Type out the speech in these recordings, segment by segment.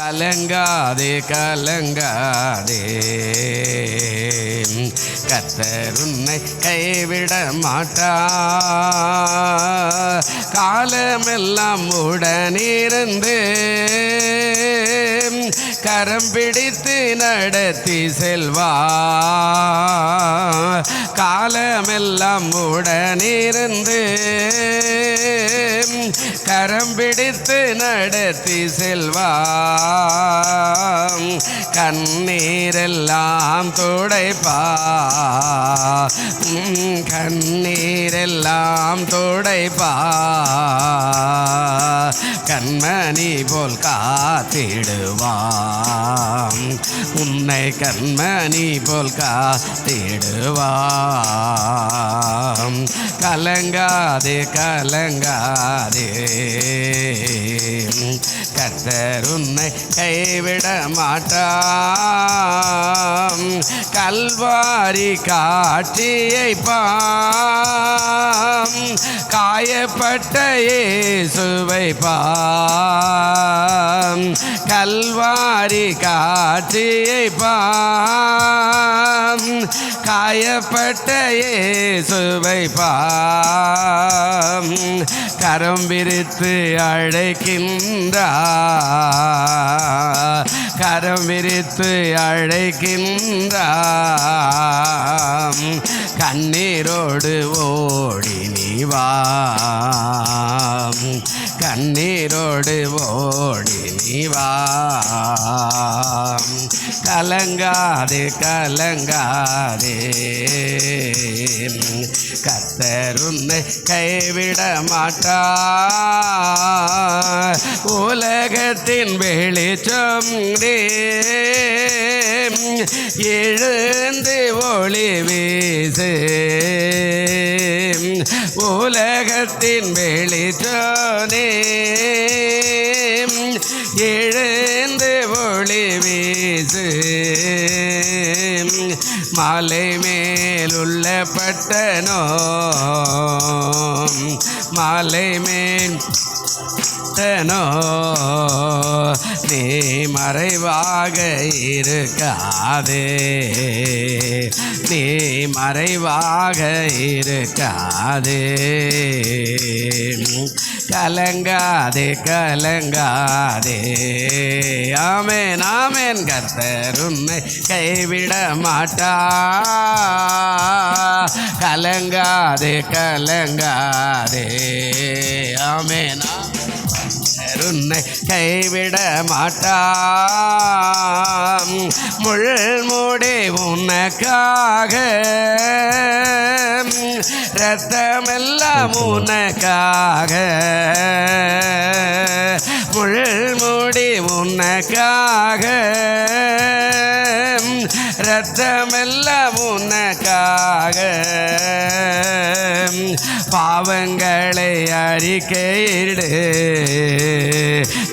கலங்காதே கலங்காதே, கர்த்தர் உன்னை கைவிட மாட்டார். காலமெல்லாம் உடனிருந்து கரம் பிடித்து நடத்தி செல்வார். காலமெல்லாம் உடனிருந்து கரம் பிடித்து நடத்தி செல்வார். கண்ணீரெல்லாம் துடைப்பார், கண்ணீரெல்லாம் துடைப்பார். கண்மணி போல் காத்திடுவான், உன்னை கண்மணி போல் காத்திடுவான். கலங்காதே கலங்காதே, கர்த்தர் உன்னை கைவிட மாட்டார். கல்வாரி காட்சியை பாம், காயப்பட்ட இயேசுவை பாம். கல்வாரி காட்சியை பாம், காயப்பட்ட இயேசுவை பாம். கரம் விரித்து அழைக்கின்றார், கரம் விரித்து அழைக்கின்றார். கண்ணீரோடு ஓடி நீ வா, கண்ணீரோடு ஓடி நீ வா. கலங்காதே கலங்காதே, கர்த்தர் உன்னை கைவிட மாட்டார். உலகத்தின் வெளிச்சம் எழுந்து ஒளி வீசு, உலகத்தின் வெளிச்சோனே எழுந்து ஒளி வீசு. மாலை மேலுள்ள பட்டனோ, மாலை மேல் பட்டனோ, நீ மறைவாக இருக்காதே, நீ மறைவாக இருக்காதே. கலங்காதே கலங்காதே, ஆமென் ஆமென். கர்த்தர் உன்னை கைவிட மாட்டார். கலங்காதே கலங்காதே, ஆமென். உன்னை கைவிட மாட்டார். முள்முடி உனக்காக, இரத்தமெல்லாம் உனக்காக, முள்முடி உனக்காக, இரத்தமெல்லாம் உனக்காக. பாவங்களை அறிக்கையிடு,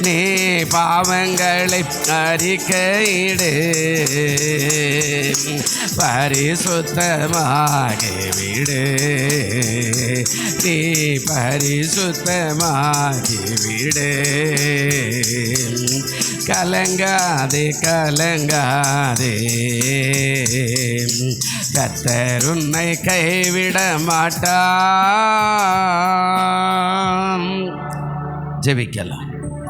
நீ பாவங்களை அறிக்கையிடு, பரிசுத்தமாகிவிடு, நீ பரிசுத்தமாகிவிடு. கலங்காதே கலங்காதே, கர்த்தர் உன்னை கைவிட மாட்டார். ஜெபிக்கலாம்.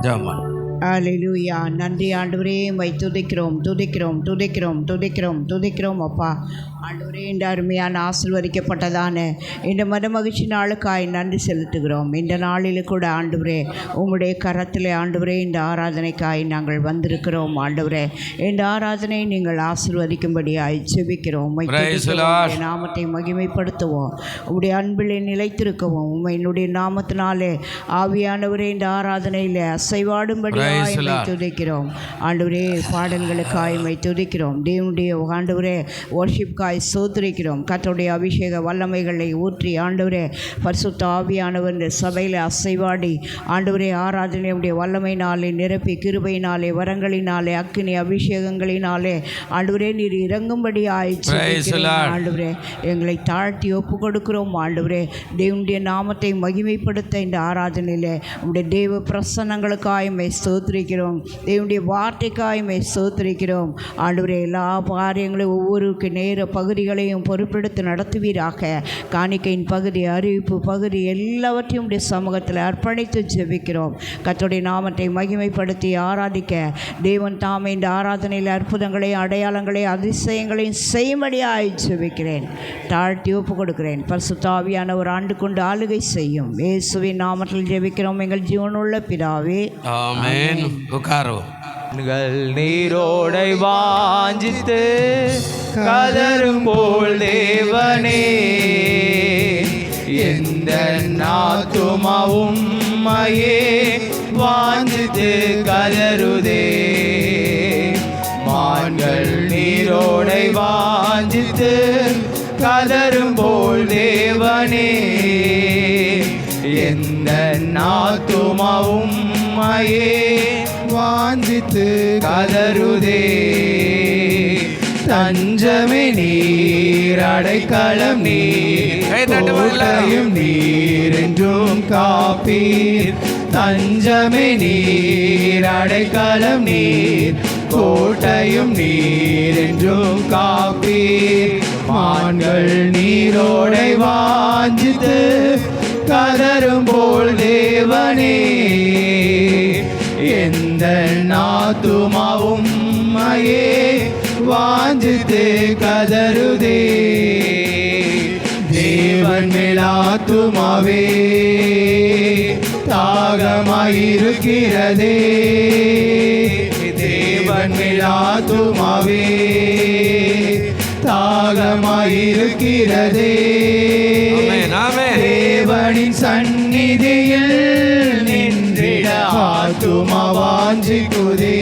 ஜெபம். அல்லேலூயா. நன்றி ஆண்டவரே, உம்மை துதிக்கிறோம் துதிக்கிறோம் துதிக்கிறோம் துதிக்கிறோம் துதிக்கிறோம் அப்பா. ஆண்டவரே, இந்த அருமையான ஆசீர்வதிக்கப்பட்டதான இந்த மனமகிழ்ச்சி நாளுக்காய் நன்றி செலுத்துகிறோம். இந்த நாளில் கூட ஆண்டவரே, உம்முடைய கரத்தில் ஆண்டவரே இந்த ஆராதனைக்காய் நாங்கள் வந்திருக்கிறோம். ஆண்டவரே, இந்த ஆராதனை நீங்கள் ஆசீர்வதிக்கும்படியாய் ஜெபிக்கிறோம். உம்முடைய நாமத்தை மகிமைப்படுத்துவோம், உம்முடைய அன்பிலே நிலைத்திருக்கவும், உம்முடைய நாமத்தினாலே ஆவியானவரே இந்த ஆராதனையில் அசைவாடும்படியாய் துதிக்கிறோம். ஆண்டவரே, பாடல்களுக்காய் துதிக்கிறோம். தேவனுடைய ஆண்டவரே வர்ஷிப்காய் சோதரிக்கிறோம். கர்த்தருடைய அபிஷேக வல்லமைகளை ஊற்றி ஆண்டவரே பரிசுத்த ஆவியானவர் இந்த சபையில் அசைவாடி ஆண்டவரே ஆராதனையுடைய வல்லமையினாலே நிரப்பி கிருபையினாலே வரங்களினாலே அக்கினி அபிஷேகங்களினாலே ஆண்டவரே நீர் இறங்கும்படி ஆண்டவரே எங்களை தாழ்த்தி ஒப்பு கொடுக்கிறோம். ஆண்டவரே, தேவனுடைய நாமத்தை மகிமைப்படுத்த இந்த ஆராதனையிலே உடைய தேவ பிரசன்னங்களுக்காய் ஸ்தோத்திரிக்கிறோம். தேவனுடைய வார்த்தைக்காய்மை ஸ்தோத்திரிக்கிறோம். ஆண்டவரே, எல்லா காரியங்களையும் ஒவ்வொருக்கு நேர பகுதிகளையும் பொறுப்பெடுத்து நடத்துவீராக. காணிக்கையின் பகுதி, அறிவிப்பு பகுதி எல்லாவற்றையும் உடைய சமூகத்தில் அர்ப்பணித்து ஜெபிக்கிறோம். கர்த்தருடைய நாமத்தை மகிமைப்படுத்தி ஆராதிக்க தேவன் தாமே இந்த ஆராதனையில் அற்புதங்களையும் அடையாளங்களையும் அதிசயங்களையும் செய்யும்படியாய் ஜெபிக்கிறேன். தாழ்த்தி ஒப்பு கொடுக்கிறேன். பரிசுத்த ஆவியான ஒரு ஆண்டு கொண்டு ஆளுகை செய்யும். இயேசுவின் நாமத்தில் ஜெபிக்கிறோம் எங்கள் ஜீவனுள்ள பிதாவே, ஆமென். உட்காரோ. நீரோடை வாஞ்சித்து கதரும் போல் தேவனே, எந்த ஆத்துமாவும் உம்மையே வாஞ்சித்து கதருதே. மான்கள் நீரோடை வாஞ்சித்து கதரும் போல் தேவனே, எந்த ஆத்துமாவும் உம்மையே வாஞ்சித்து கதருதே. தஞ்சமே நீர், அடைக்கலம் நீர், கோட்டையும் நீர் என்றும் காப்பீர். தஞ்சமே நீர், அடைக்கலம் நீர், கோட்டையும் நீர் என்றும் காப்பீர். மான்கள் நீரோடை வாஞ்சித்து கதரும் போல் தேவனே, எந்த ஆத்துமாவும் உம்மையே வாஞ்சித்து கதருதே. தேவன் மேல் ஆத்துமாவே தாகமாயிருக்கிறதே, தேவன் மேல் ஆத்துமாவே தாகமாயிருக்கிறதே. தேவனின் சந்நிதியில் நின்றிட ஆத்துமா வாஞ்சிக்குதே,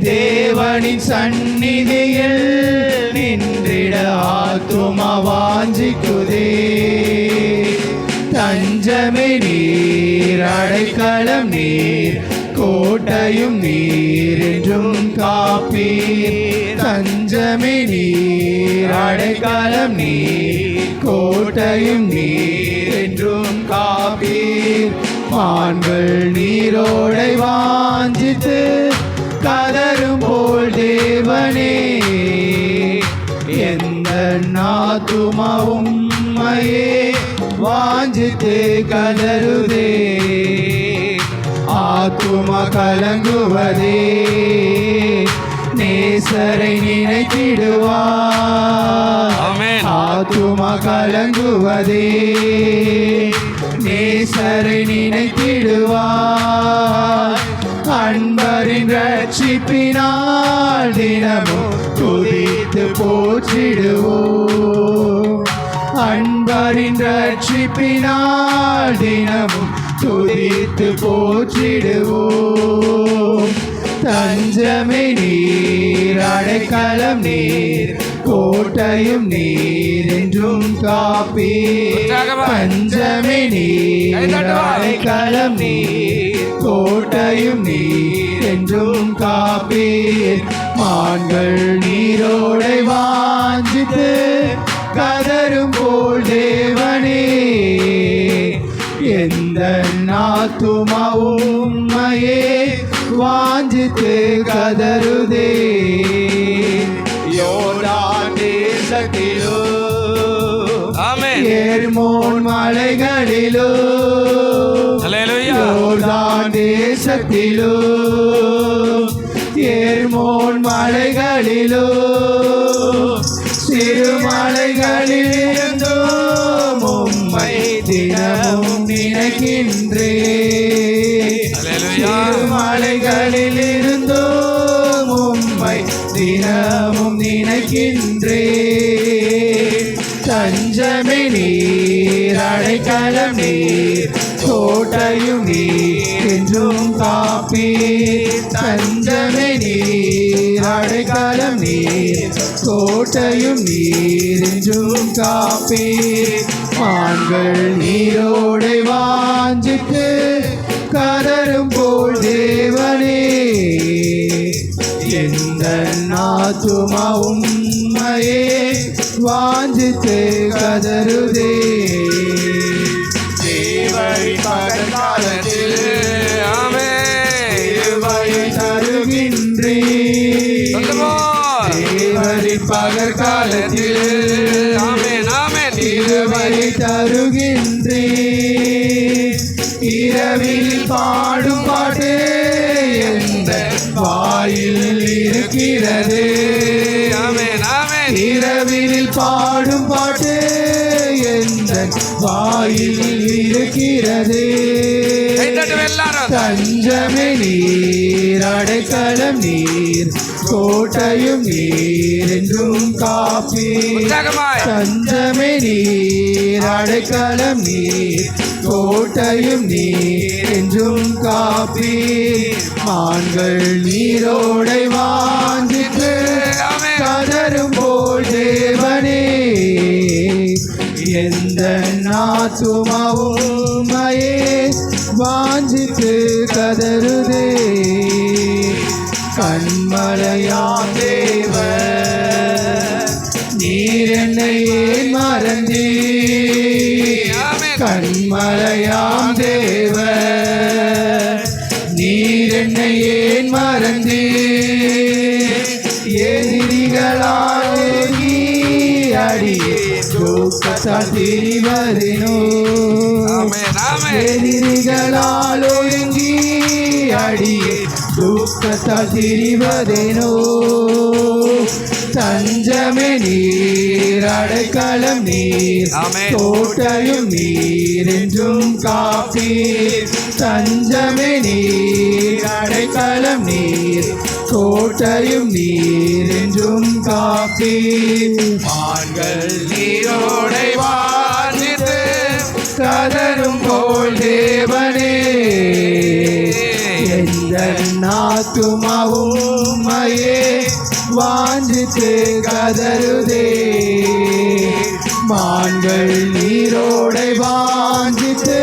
தேவனின் சந்நிதியில் நின்றிட ஆத்துமா வாஞ்சிக்குதே. தஞ்சமே நீர், அடைக்கலம் நீர், கோட்டையும் நீர் என்றும் காப்பீர். தஞ்சமே நீர், அடைக்கலம் நீர், கோட்டையும் நீர் என்றும் காப்பீர். மான்கள் நீரோடை வாஞ்சித்து கதரும் போல் தேவனே, எந்த ஆத்துமாவும் உம்மையே வாஞ்சித்து கதருதே. ஆத்துமா கலங்குவதே, நேசரை நினைத்திடுவார். ஆத்துமா கலங்குவதே, நேசரை நினைத்திடுவார். அன்பரின் ரட்சிப்பினால் தினமும் துதித்து போற்றிடுவோம். அன்பரின் ரட்சிப்பினால் தினமும் துதித்து போற்றிடுவோம். தஞ்சமே நீர், அடைக்கலம் நீர், கோட்டையும் நீர் என்றும் காப்பீர். தஞ்சமே நீர், அடைக்கலம் நீர், கோட்டையும் நீர் என்றும் காப்பீர். மான்கள் நீரோடை வாஞ்சித்து கதரும் போல் தேவனே, எந்த ஆத்துமாவும் உம்மையே வாஞ்சித்து கதருதே. யோர்தான் தேசத்திலோ, எர்மோன் மலைகளிலோ, யோர்தான் தேசத்திலோ, எர்மோன் மலைகளிலோ, சிறுமலைகளில் இருந்தோ உம்மை தினமும் நினைக்கின்றேன். சிறுமலைகளில் இருந்தோ உம்மை தினமும் நினைக்கின்றேன். தஞ்சமே நீர், அடைக்கலம் நீர், கோட்டையும் நீர் என்றும் காப்பீர். தஞ்சமே நீர், அடைக்கலம் நீர், கோட்டையும் நீர் என்றும் காப்பீர். மான்கள் நீரோடை வாஞ்சித்து கதரும் போல் தேவனே, எந்த ஆத்துமா உம்மையே வாஞ்சித்து கதருதே. தேவரின் பகற்காலத்தில் தருகின்றீர் சொல்லுவோம். தேவரின் பகற்காலத்தில் ஆமென் ஆமென். கிருபை தருகின்றீர் இரவில் பாடும் பாட்டு எந்த வாயில் இருக்கிறது ஆமென் ஆமென். இரவில் பாடும் பாட்டு எந்த வாயில் இருக்கிறது கை தட்டுவோம் எல்லாரும். தஞ்சமே நீர் அடைக்கலம் நீர் கோட்டையும் நீர் என்றும் காப்பி உற்சாகமாய். தஞ்சமே நீர் அடைக்கலம் நீர் கோட்டையும் நீர் என்றும் காப்பி மான்கள் நீரோடை வாஞ்சித்து ஆமென். கதரும் போல் தேவனே எந்த நாத்துமாவும் மயே வாஞ்சித்து கதருதே கண்மலையாம் தேவ நீர் என்னை ஏன் மறந்தீ ஆமென். கண்மலையாம் தேவ நீர் என்னை ஏன் மறந்தீ எதிரிகளால் அடியே துக்கத்தால் திரிவதினோ ஆமென் ஆமென். எதிரிகளால் ஒழுங்கி அடியே துக்கத்தால் திரிவதேனோ தஞ்சமே நீர் அடைக்கலம் நீர் ஆமென். கோட்டையும் நீர் என்றும் காப்பி தஞ்சமே நீர் அடைக்கலம் நீர் கோட்டையும் நீர் என்றும் காப்பி மான்கள் நீரோடை வாஞ்சித்து கதரும் போல் தேவனே எந்த நாத்துமாவும் மயே வாஞ்சித்து கதருதே மான்கள் நீரோடை வாஞ்சித்து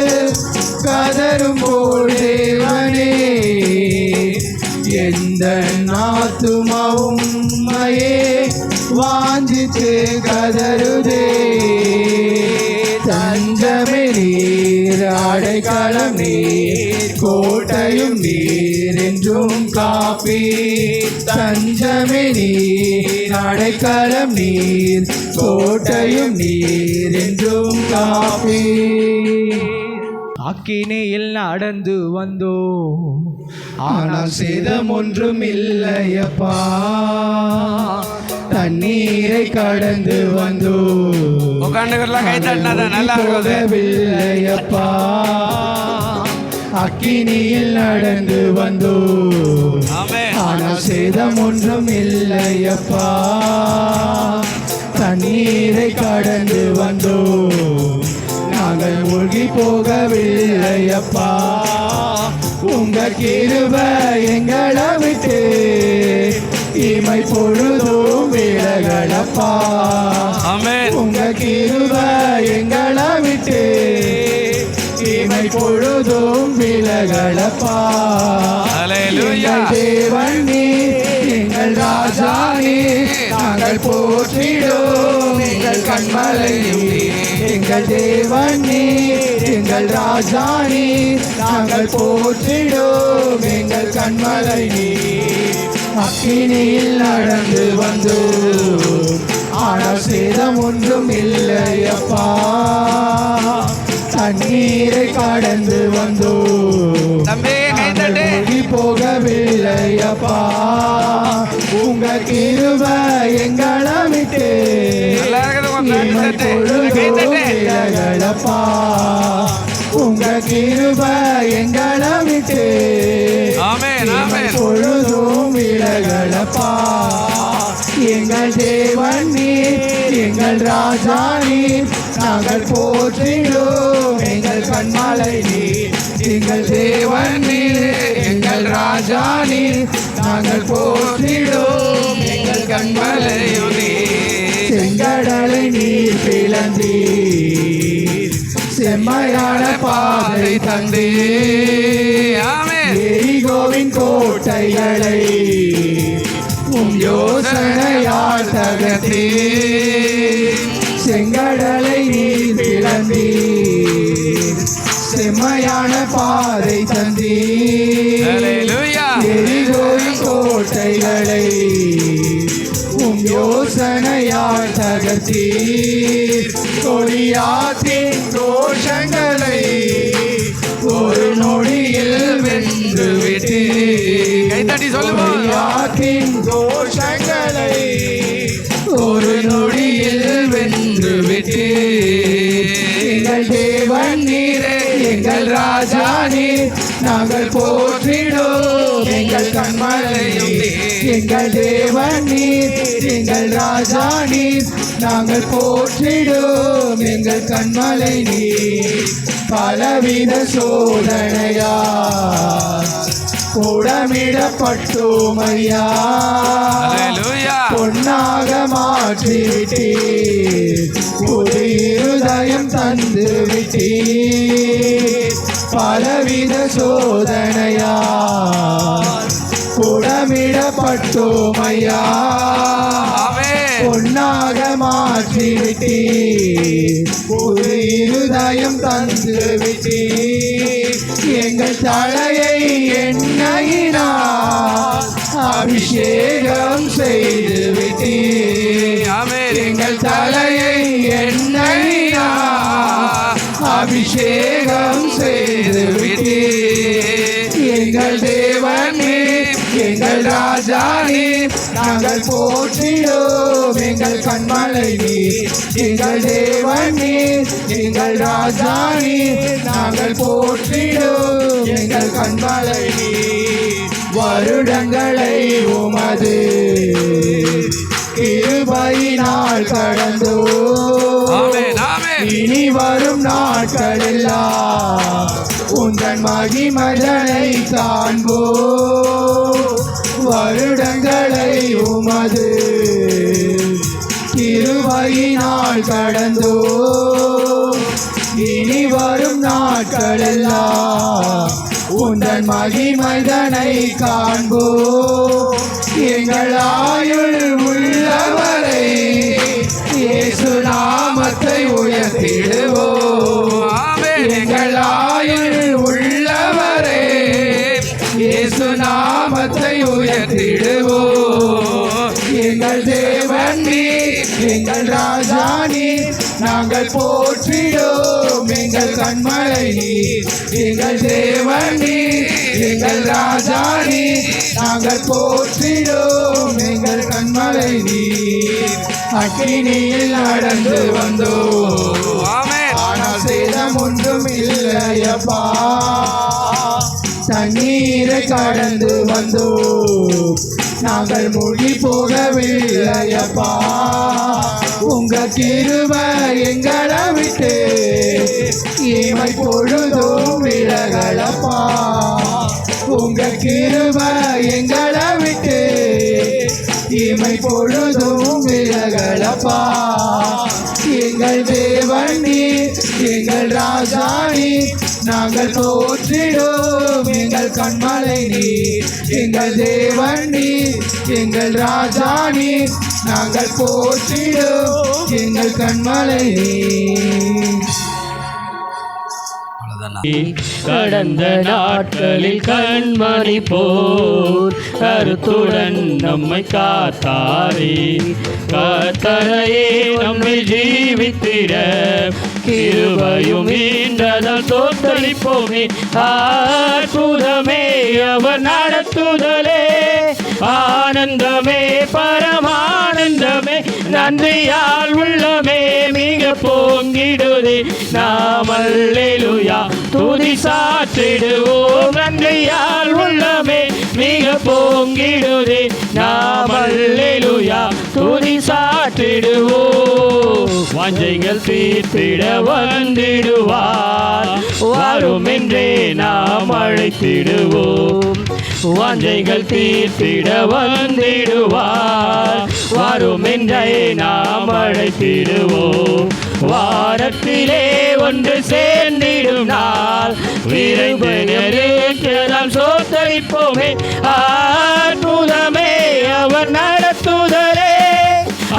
கதரும் போல் தேவனே எந்த நாத்துமாவும் மயே வாஞ்சித்து கதருதே தஞ்சமே நீர் அடைக்கலம் நீர் கோட்டையும் நீர் என்றும் காப்பி தஞ்சமே நீர் அடைக்கலம் நீர் கோட்டையும் நீர் என்றும் காப்பி அக்கினியில் நடந்து வந்தோ ஆனால் சேதம் ஒன்றும் இல்லையப்பா தண்ணீரை கடந்து வந்தோ உட்காந்துக்கலாம். கை தட்டினாதான் நல்லா இருக்கும். போகவில்லையப்பா அக்கினியில் நடந்து வந்தோ ஆமென். ஆனால் சேதம் ஒன்றும் இல்லையப்பா தண்ணீரை கடந்து வந்தோ நாங்கள் மூழ்கி போகவில்லையப்பா உங்க கிருபை எங்களை விட்டு இமை பொழுதும் விலகலப்பா ஆமென். உங்க கிருபை எங்களை விட்டு இமை பொழுதும் விலகலப்பா ஹல்லேலூயா. எங்கள் தேவன் நீர் எங்கள் ராஜா நீர் நாங்கள் போற்றிடும் எங்கள் கண்மலை நீர் எங்கள் தேவன் நீர் எங்கள் ராஜா நீர் நாங்கள் போற்றிடும் எங்கள் கண்மலை நீர் அக்கினியில் நடந்து வந்தோம் ஆனால் சேதம் ஒன்றும் இல்லையப்பா தண்ணீரை கடந்து வந்தோம் தம்பி கை தட்டு. மூழ்கி போகவில்லையப்பா உங்க கிருபை எங்களை விட்டு நல்லா இருக்குது உங்க கை இமை தட்டு. கை பொழுதும் தட்டு. விலகலப்பா உங்க கிருபை எங்களை விட்டு ஆமென் இமை ஆமென். பொழுதும் விலகலப்பா எங்கள் தேவன் நீர் எங்கள் ராஜா நீர் நாங்கள் போற்றிடும் எங்கள் கண்மலை நீர் எங்கள் தேவன் நீர் எங்கள் ராஜா நீர் நாங்கள் போற்றிடும் எங்கள் கண்மலை நீர் செங்கடலை நீர் பிளந்தீர் செம்மையான பாதை தந்தீர் ஆமென். எரிகோவின் கோட்டைகளை யோசனையால் தகர்த்தீர் செங்கடலை நீர் பிளந்தீர் செம்மையான பாதை தந்தீர் ஹல்லேலூயா. எரிகோவின் கோட்டைகளை உம் யோசனையால் தகர்த்தீர். கொடியாத்தின் கோஷங்களை ஒரு நொடியில் வென்று விட்டீர். கைத்தட்டி சொல்லுவோம். கொடியாத்தின் கோஷங்களை ஒரு நொடியில் வென்று விட்டீர். எங்கள் தேவன் நீரே, எங்கள் ராஜா நீர், நாங்கள் போற்றிடும் எங்கள் கண்மலையும் நீர். எங்கள் தேவன் நீர், எங்கள் ராஜா நீர், நாங்கள் போற்றிடும் எங்கள் கண்மலை நீர். பலவித சோதனையா கூடமிடப்பட்டோம் ஐயா, ஹல்லேலூயா. பொன்னாக மாற்றிவிட்டீர். புது இருதயம் தந்து விட்டீர். பலவித சோதனையா கூடமிடப்பட்டோம் ஐயா, ஆமென். பொன்னாக மாற்றிவிட்டீர். புது இருதயம் தந்து விட்டீர். எங்கள் தலையை எண்ணெயினால் அபிஷேகம் செய்து விட்டீர். ஆமென். எங்கள் தலையை எண்ணெயினால் அபிஷேகம் செய்து விட்டீர். எங்கள் தேவன் நீர், எங்கள் ராஜா நீர், நாங்கள் போற்றிடும் எங்கள் கண்மலை நீர். எங்கள் தேவன் நீர், எங்கள் ராஜா நீர், நாங்கள் போற்றிடும் எங்கள் கண்மலை நீர். வருடங்களை உமது கிருபையினால் கடந்தோ, ஆமென், ஆமென். இனி வரும் நாட்களெல்லாம் உந்தன் மகிமதனை காண்போ. வருடங்களை உமது கிருபையினால் கடந்தோ, இனி வரும் நாட்களெல்லாம் உந்தன் மகிமைதனை காண்போ. எங்கள் ஆயுள் உள்ளவரை இயேசு நாமத்தை உயர்த்திடுவோம். ஆமென். எங்கள் ஆயுள் உள்ளவரை இயேசு நாமத்தை உயர்த்திடுவோம். எங்கள் தேவன் நீர், எங்கள் ராஜா நீர், நாங்கள் போற்றிடும் எங்கள் கண்மலை நீர். எங்கள் தேவன் நீர், எங்கள் ராஜா நீர், நாங்கள் போற்றிடும் எங்கள் கண்மலை நீர். அக்கினியில் நடந்து வந்தோம், ஆமென். ஆனால் சேதம் ஒன்றும் இல்லையப்பா. தண்ணீரை கடந்து வந்தோம், நாங்கள் மூழ்கி போகவில்லையப்பா. உங்க கிருபை எங்களை விட்டு இமை பொழுதும் விலகலப்பா. உங்க கிருபை எங்களை விட்டு இமை பொழுதும் விலகலப்பா. எங்கள் தேவன் நீர், எங்கள் ராஜா நீர், நாங்கள் போற்றிடும் எங்கள் கண்மலை நீர். எங்கள் தேவன் நீர், எங்கள் ராஜா நீர், நாங்கள் போற்றிடும் எங்கள் கண்மலை நீர். கடந்த நாட்களில் கண்மணி போர் கருத்துடன் நம்மை காத்தாரே. கர்த்தரையே நம்மை ஜீவித்திட கிருபையும் ஈன்றதால் தோற்றளிப்போமே. அற்புதமே அவர் நடத்துதலே, ஆனந்தமே பரமானந்தமே, நன்றியால் உள்ளமே மிக பொங்கிடுதே. நாம் அல்லேலூயா துதி சாற்றிடுவோம். நன்றியால் உள்ளமே மிக பொங்கிடுதே. நாம் அல்லேலூயா துதி சாற்றிடுவோம். வாஞ்சைகள் தீர்த்திட வந்திடுவார், வரும் என்றே நாம் அழைத்திடுவோம். வாஞ்சைகள் தீர்த்திட வந்திடுவார், வரும் என்றே நாம் அழைத்திடுவோம். வாரத்திலே ஒன்று சேர்ந்திடும் நாள் விரைந்து நெருங்கினால் சோத்தரிப்போமே. அற்புதமே அவர் நடத்துதலே,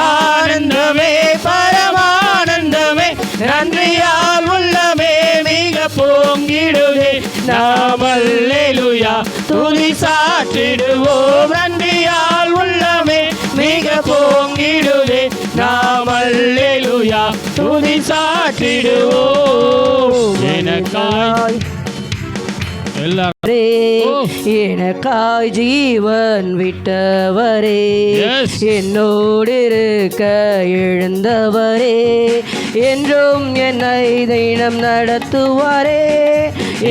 ஆனந்தமே பரமானந்தமே, நன்றியால் உள்ளமே மிக பொங்கிடுதே. நாம் அல்லேலூயா துதி சாற்றிடுவோம். நன்றியால் உள்ளமே மிக பொங்கிடுதே, நாம் அல்லேலூயா துதி சாற்றிடுவோம். எனக்காய் எல்லாரும் எனக்காய் ஜீவன் விட்டவரே, Yes. என்னோடு இருக்க எழுந்தவரே, என்றும் என்னை தினம் நடத்துவாரே,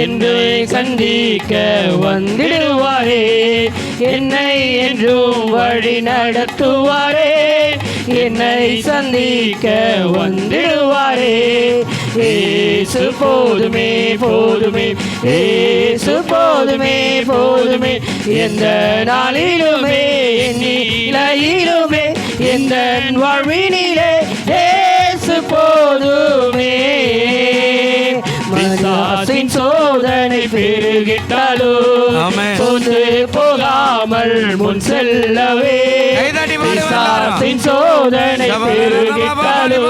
என்று சந்திக்க வந்திடுவாரே, என்னை என்றும் வழி நடத்துவாரே, என்னை சந்திக்க வந்திடுவாரே. ஏசு போதுமே போதுமே, ஏசு போதுமே போதுமே, எந்த நாளிலுமே என் நிலையிலுமே எந்த வாழ்வினிலே ஏசு போதுமே. பிசாசின் சோதனை பெருகிட்டாலும் ஆமென். சோர்ந்து போகாமல் முன் செல்லவே, கைதட்டி பாடுவோம் பிசாசின் சோதனை பெருகிட்டாலும்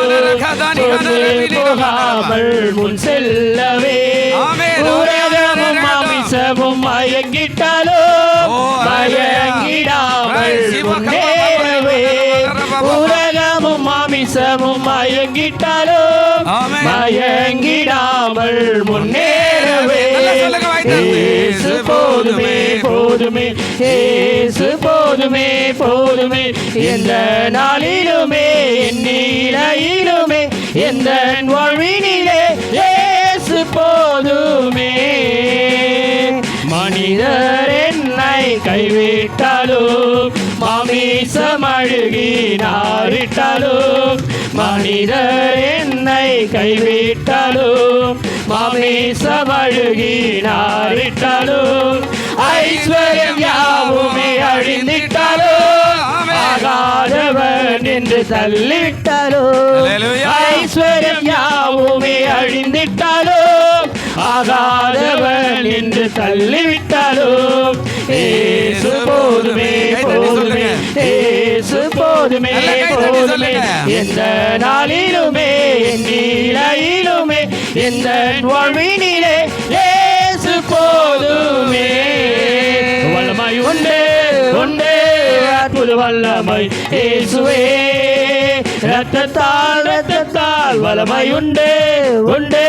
சோர்ந்து போகாமல் முன் செல்லவே, ஆமென். உலகமும் மாமிசமும் மயங்கிட்டாலும் மயங்கிடாமல் முன்னேறவே, உலகமும் மாமிசமும் மயங்கிட்டாலும் ஆமென். மயங்கிடாமல் முன்னேறவே. ஏசு போதுமே போதுமே, ஏசு போதுமே போதுமே, எந்த நாளிலுமே என் நிலையிலுமே எந்த வாழ்வினிலே ஏசு போதுமே. மனிதர் என்னை கைவிட்டாலும் மாமிசம் அழுகினாரிட்டாலும், மனிதர் என்னை கைவிட்டாலும் மாமிசம் அழுகினாரிட்டாலும், ஐஸ்வர்யம் யாவுமே அழிந்திட்டாலும் ஆகாதவன் என்று தள்ளிவிட்டாலும், அல்லேலூயா. ஐஸ்வர்யம் யாவுமே அழிந்திட்டாலும் ஆகாதவன் என்று தள்ளிவிட்டாலும், ஏசு போதுமே போதுமே, ஏசு போதுமே போதுமே, எந்த நாளிலுமே என் நிலையிலுமே எந்த வாழ்வினிலே ஏசு போதுமே. வல்லமை உண்டு உண்டு அற்புத வல்லமை இயேசுவே, ரத்தத்தால் ரத்தத்தால் வல்லமை உண்டு உண்டு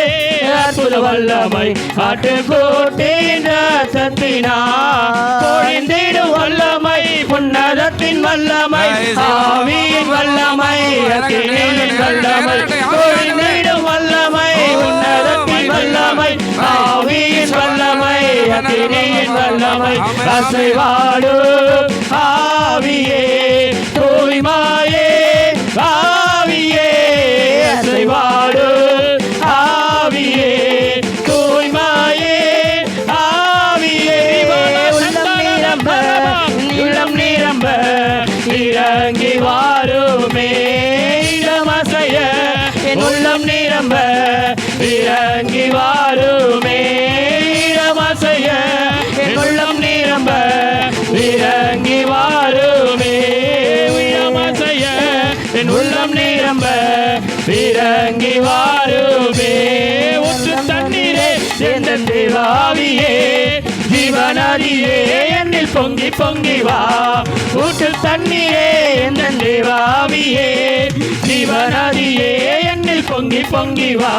அற்புத வல்லமை, ஆட்டுக்கோட்டின் ரத்தத்தினால் பொழிந்திடும் வல்லமை, உன்னதத்தின் வல்லமை, ஆவியின் வல்லமை, அக்கினியின் வல்லமை, பொழிந்திடும் வல்லமை, உன்னதத்தின் வல்லமை, ஆவியின் வல்லமை, அக்கினியின் வல்லமை, அசைவாடும் ஆவியே தூய்மையே ஆவியே, அசைவாடும் ஆவியே தூய்மையே ஆவியே, உள்ளம் நிரம்ப உள்ளம் நிரம்ப இறங்கி வாருமே, இடமசைய என் உள்ளம் நிரம்ப இறங்கி வாருமே, இடமசைய என் உள்ளம் நிரம்ப இறங்கி வாருமே, இடமசைய என் உள்ளம் நிரம்ப இறங்கி வாருமே. ஊற்று தண்ணீரே எந்த தேவாவியே, ஜீவநதியே என்னில் பொங்கி பொங்கி வா, ஊற்று தண்ணீரே எந்த தேவாவியே, ஜீவநதியே என்னில் பொங்கி பொங்கி வா.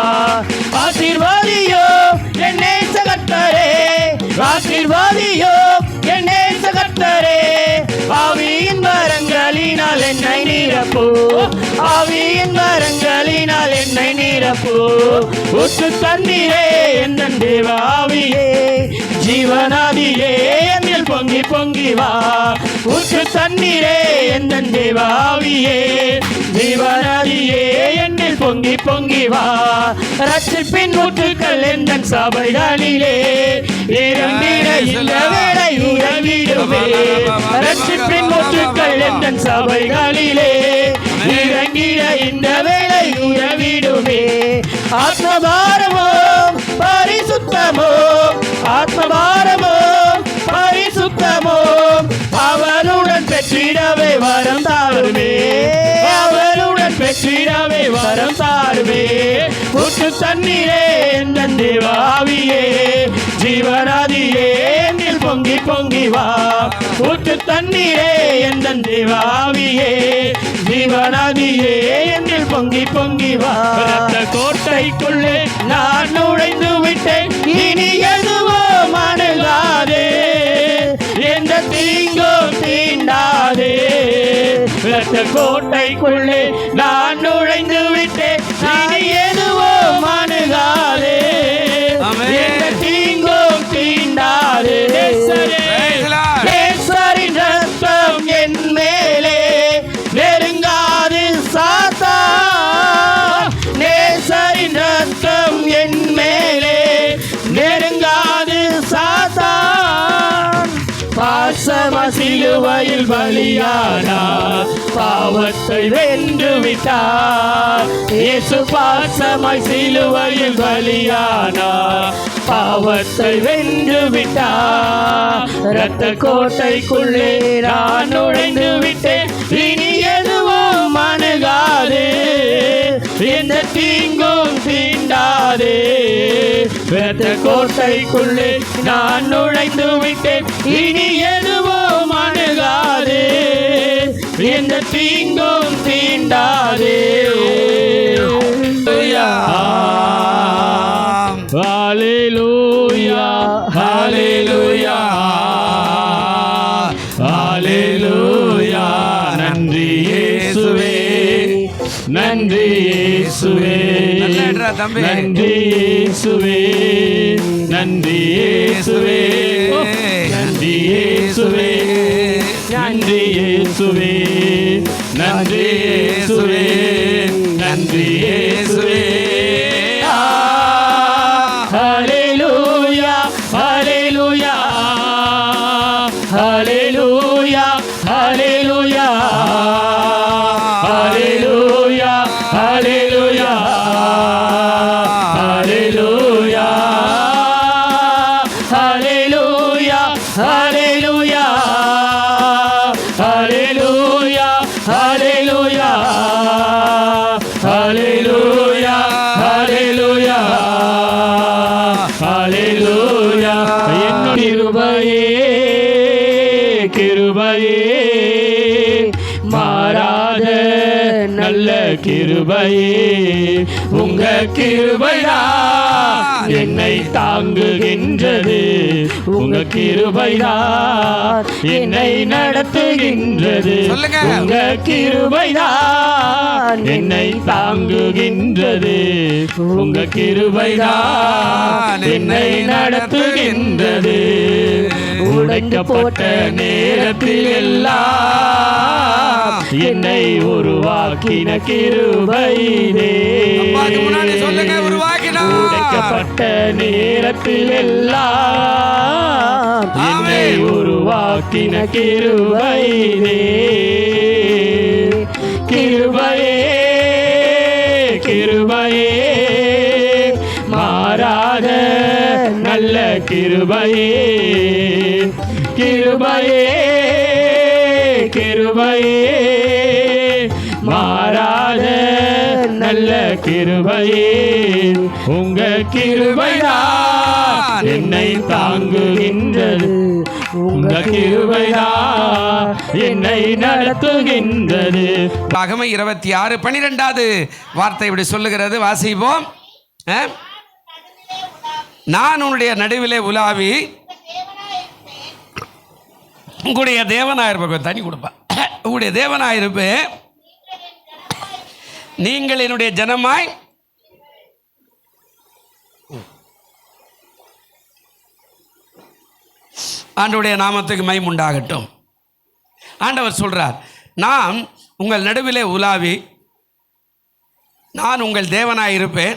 ஆசீர்வாதியோ என்னை சகத்தரே, ஆசீர்வாதியோ என்னை சகத்தரே, ஆவியின் வரங்களினால் என்னை நிரப்பு, ஆவியின் வரங்களினால் என்னை நிரப்பு, ஊற்று தண்ணீரே எந்த தேவாவியே, ஜீவநதியே என்னில் பொங்கி பொங்கி வா, ஊற்று தண்ணீரே எந்த தேவாவியே, ஜீவநதியே என்னில் பொங்கி பொங்கி வா. ரட்சிப்பின் ஊற்றுக்கள் எந்த சபைகளிலே இறங்கிட இந்த வேளை உறவிடுவே, ரட்சிப்பின் ஊற்றுக்கள் எந்த சபைகளிலே இறங்கிட இந்த வேளை உறவிடுவே. ஆத்மபாரமோ பரிசுத்தமோ, ஆத்மபாரமோ பரிசுத்தமோ, அவருடன் பெற்றிடவே வரம் தாருமே, அவருடன் பெற்றிடவே வரம் தாருமே. ஊற்று தண்ணீரே எந்த தேவாவியே, ஜீவநதியே என்னில் பொங்கி பொங்கி வா ஊற்று தண்ணீரே எந்த தேவாவியே ஜீவநதியே என்னில் பொங்கி பொங்கி வா ரத்த கோட்டைக்குள்ளே நான் நுழைந்து விட்டேன் இனி எதுவோ மணுகாதே எந்த தீங்கோ தீண்டாதே ரத்த கோட்டைக்குள்ளே நான் நுழைந்து விட்டேன் இனி எதுவோ மணுகாதே எந்த தீங்கோ தீண்டாதே நேசரின் ரத்தம் என் மேலே நெருங்காது சாத்தான் நேசரின் ரத்தம் என் மேலே நெருங்காது சாத்தான் பாசமா சிலுவையில் பலியானார் பாவத்தை வென்று விட்டார் இயேசு பாசமாய் சிலுவையில் பலியானார் பாவத்தை வென்று விட்டார் இரத்த கோட்டைக்குள்ளே நான் நுழைந்து விட்டேன் இனி எதுவும் அணுகாதே எந்த தீங்கும் தீண்டாதே இரத்த கோட்டைக்குள்ளே நான் நுழைந்து விட்டேன் இனி எதுவும் அணுகாதே எந்த தீங்கும் தீண்டாதே ஹல்லேலூயா ஹல்லேலூயா ஹல்லேலூயா நன்றி இயேசுவே நன்றி இயேசுவே நன்றி இயேசுவே நன்றி இயேசுவே நன்றி இயேசுவே நன்றி இயேசுவே நன்றி இயேசுவே நன்றி இயேசுவே ஹல்லேலூயா ஹல்லேலூயா ஹல்லேலூயா ஹல்லேலூயா ஹல்லேலூயா ஹல்லேலூயா ஹல்லேலூயா ஹல்லேலூயா ஹல்லேலூயா ஹல்லேலூயா ஹல்லேலூயா ஹல்லேலூயா ஹல்லேலூயா ஹல்லேலூயா கிருபையே கிருபையே மாறாத நல்ல கிருபையே உங்க கிருபைதான் என்னை தாங்குகின்றது உங்க கிருபைதான் என்னை நடத்துகின்றது உங்க கிருபைதான் என்னை தாங்குகின்றது உங்க கிருபைதான் என்னை நடத்துகின்றது உடைக்கப்பட்ட நேரத்தில் எல்லாம் என்னை உருவாக்கின கிருபையே உடைக்கப்பட்ட நேரத்தில் எல்லாம் என்னை உருவாக்கின கிருபையே கிருபையே கிருபையே மாறாத நல்ல கிருபையே கிருபையே கிருபையே மாறாத நல்ல கிருபையே உங்க கிருபைதான் என்னை தாங்குகின்றது உங்க கிருபைதான் என்னை நடத்துகின்றது. ஆகம 26:12 வார்த்தை இப்படி சொல்லுகிறது, வாசிப்போம். நான் உன்னுடைய நடுவிலே உலாவி உங்களுடைய தேவனாயிருப்பேன். தனி கொடுப்பேன். உங்களுடைய தேவனாயிருப்பேன், நீங்கள் என்னுடைய ஜனமாய் ஆண்டவருடைய நாமத்துக்கு மகிமை உண்டாகட்டும். ஆண்டவர் சொல்றார், நான் உங்கள் நடுவிலே உலாவி நான் உங்கள் தேவனாய் இருப்பேன்,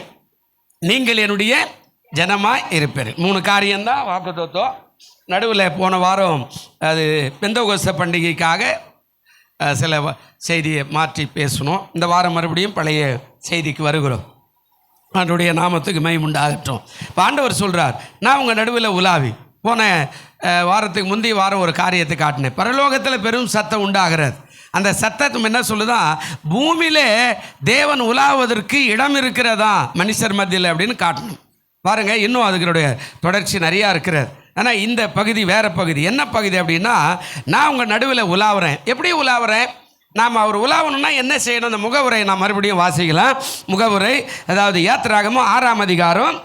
நீங்கள் என்னுடைய ஜனமாய் இருப்பேன். 3 காரியம்தான் வாக்குத்தத்தம். நடுவில் போன வாரம் அது பெந்தகோஸ்தே பண்டிகைக்காக சில செய்தியை மாற்றி பேசணும். இந்த வாரம் மறுபடியும் பழைய செய்திக்கு வருகிறோம். ஆண்டவருடைய நாமத்துக்கு மகிமை உண்டாகட்டும். இப்போ ஆண்டவர் சொல்கிறார், நான் உங்கள் நடுவில் உலாவி. போன வாரத்துக்கு முந்தைய வாரம் ஒரு காரியத்தை காட்டினேன். பரலோகத்தில் பெரும் சத்தம் உண்டாகிறது. அந்த சத்தம் என்ன சொல்லுதான், பூமியிலே தேவன் உலாவதற்கு இடம் இருக்கிறதா மனுஷர் மத்தியில் அப்படின்னு காட்டணும். பாருங்கள், இன்னும் அதுகளுடைய தொடர்ச்சி நிறையா இருக்கிறது. ஆனால் இந்த பகுதி வேறு பகுதி. என்ன பகுதி அப்படின்னா, நான் உங்கள் நடுவில் உலாவுறேன். எப்படி உலாவுறேன்? நாம் அவர் உலாவணும்னா என்ன செய்யணும்? அந்த முகவுரை நான் மறுபடியும் வாசிக்கலாம். முகவுரை, அதாவது யாத்திராகமும் 6ஆம் அதிகாரம்,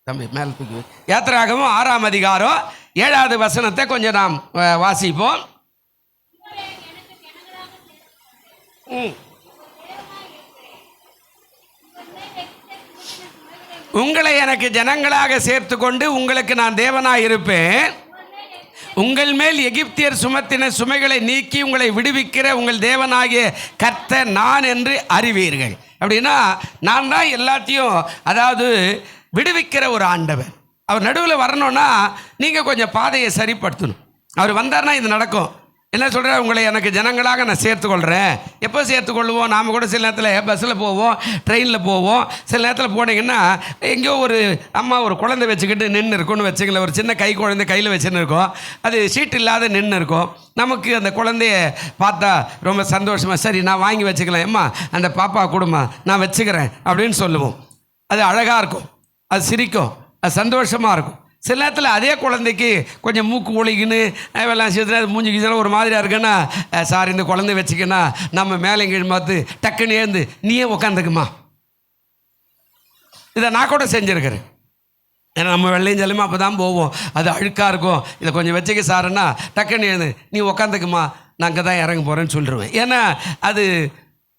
தம்பி மேல் தூக்கி, யாத்திராகமும் 6ஆம் அதிகாரம் 7வது வசனத்தை கொஞ்சம் நாம் வாசிப்போம். உங்களை எனக்கு ஜனங்களாக சேர்த்து கொண்டு உங்களுக்கு நான் தேவனாய் இருப்பேன். உங்கள் மேல் எகிப்தியர் சுமத்தின சுமைகளை நீக்கி உங்களை விடுவிக்கிற உங்கள் தேவனாகிய கர்த்தர் நான் என்று அறிவீர்கள். அப்படின்னா நான் தான் எல்லாத்தையும், அதாவது விடுவிக்கிற ஒரு ஆண்டவர். அவர் நடுவில் வரணும்னா நீங்கள் கொஞ்சம் பாதையை சரிப்படுத்தணும். அவர் வந்தார்னா இது நடக்கும். என்ன சொல்கிறார்? உங்களை எனக்கு ஜனங்களாக நான் சேர்த்துக்கொள்கிறேன். எப்போ சேர்த்துக்கொள்வோம்? நாம் கூட சில நேரத்தில் பஸ்ஸில் போவோம், ட்ரெயினில் போவோம். சில நேரத்தில் போனீங்கன்னா எங்கேயோ ஒரு அம்மா ஒரு குழந்தை வச்சுக்கிட்டு நின்று இருக்கும்னு வச்சுங்களேன். ஒரு சின்ன கை குழந்தை கையில் வச்சுன்னு இருக்கோம். அது சீட் இல்லாத நின்று இருக்கும். நமக்கு அந்த குழந்தைய பார்த்தா ரொம்ப சந்தோஷமாக, சரி நான் வாங்கி வச்சுக்கலாம், அம்மா அந்த பாப்பா கொடுமா நான் வச்சுக்கிறேன் அப்படின்னு சொல்லுவோம். அது அழகாக இருக்கும், அது சிரிக்கும், அது சந்தோஷமாக இருக்கும். சில நேரத்தில் அதே குழந்தைக்கு கொஞ்சம் மூக்கு ஒழிக்குன்னு எல்லாம் சேர்த்து மூஞ்சி கீழே ஒரு மாதிரியாக இருக்குன்னா, சார் இந்த குழந்தை வச்சுக்கன்னா நம்ம மேலே கீழ் பார்த்து டக்குன்னு ஏந்து நீயே உக்காந்துக்குமா. இதை நான் கூட செஞ்சுருக்கிறேன். ஏன்னா நம்ம வெள்ளையும் ஜல்லுமா அப்போ தான் போவோம். அது அழுக்காக இருக்கும். இதை கொஞ்சம் வச்சுக்க சாருன்னா டக்குன்னு ஏந்து நீ உக்காந்துக்குமா, நான் அங்கே தான் இறங்க போகிறேன்னு சொல்லிடுவேன். ஏன்னா அது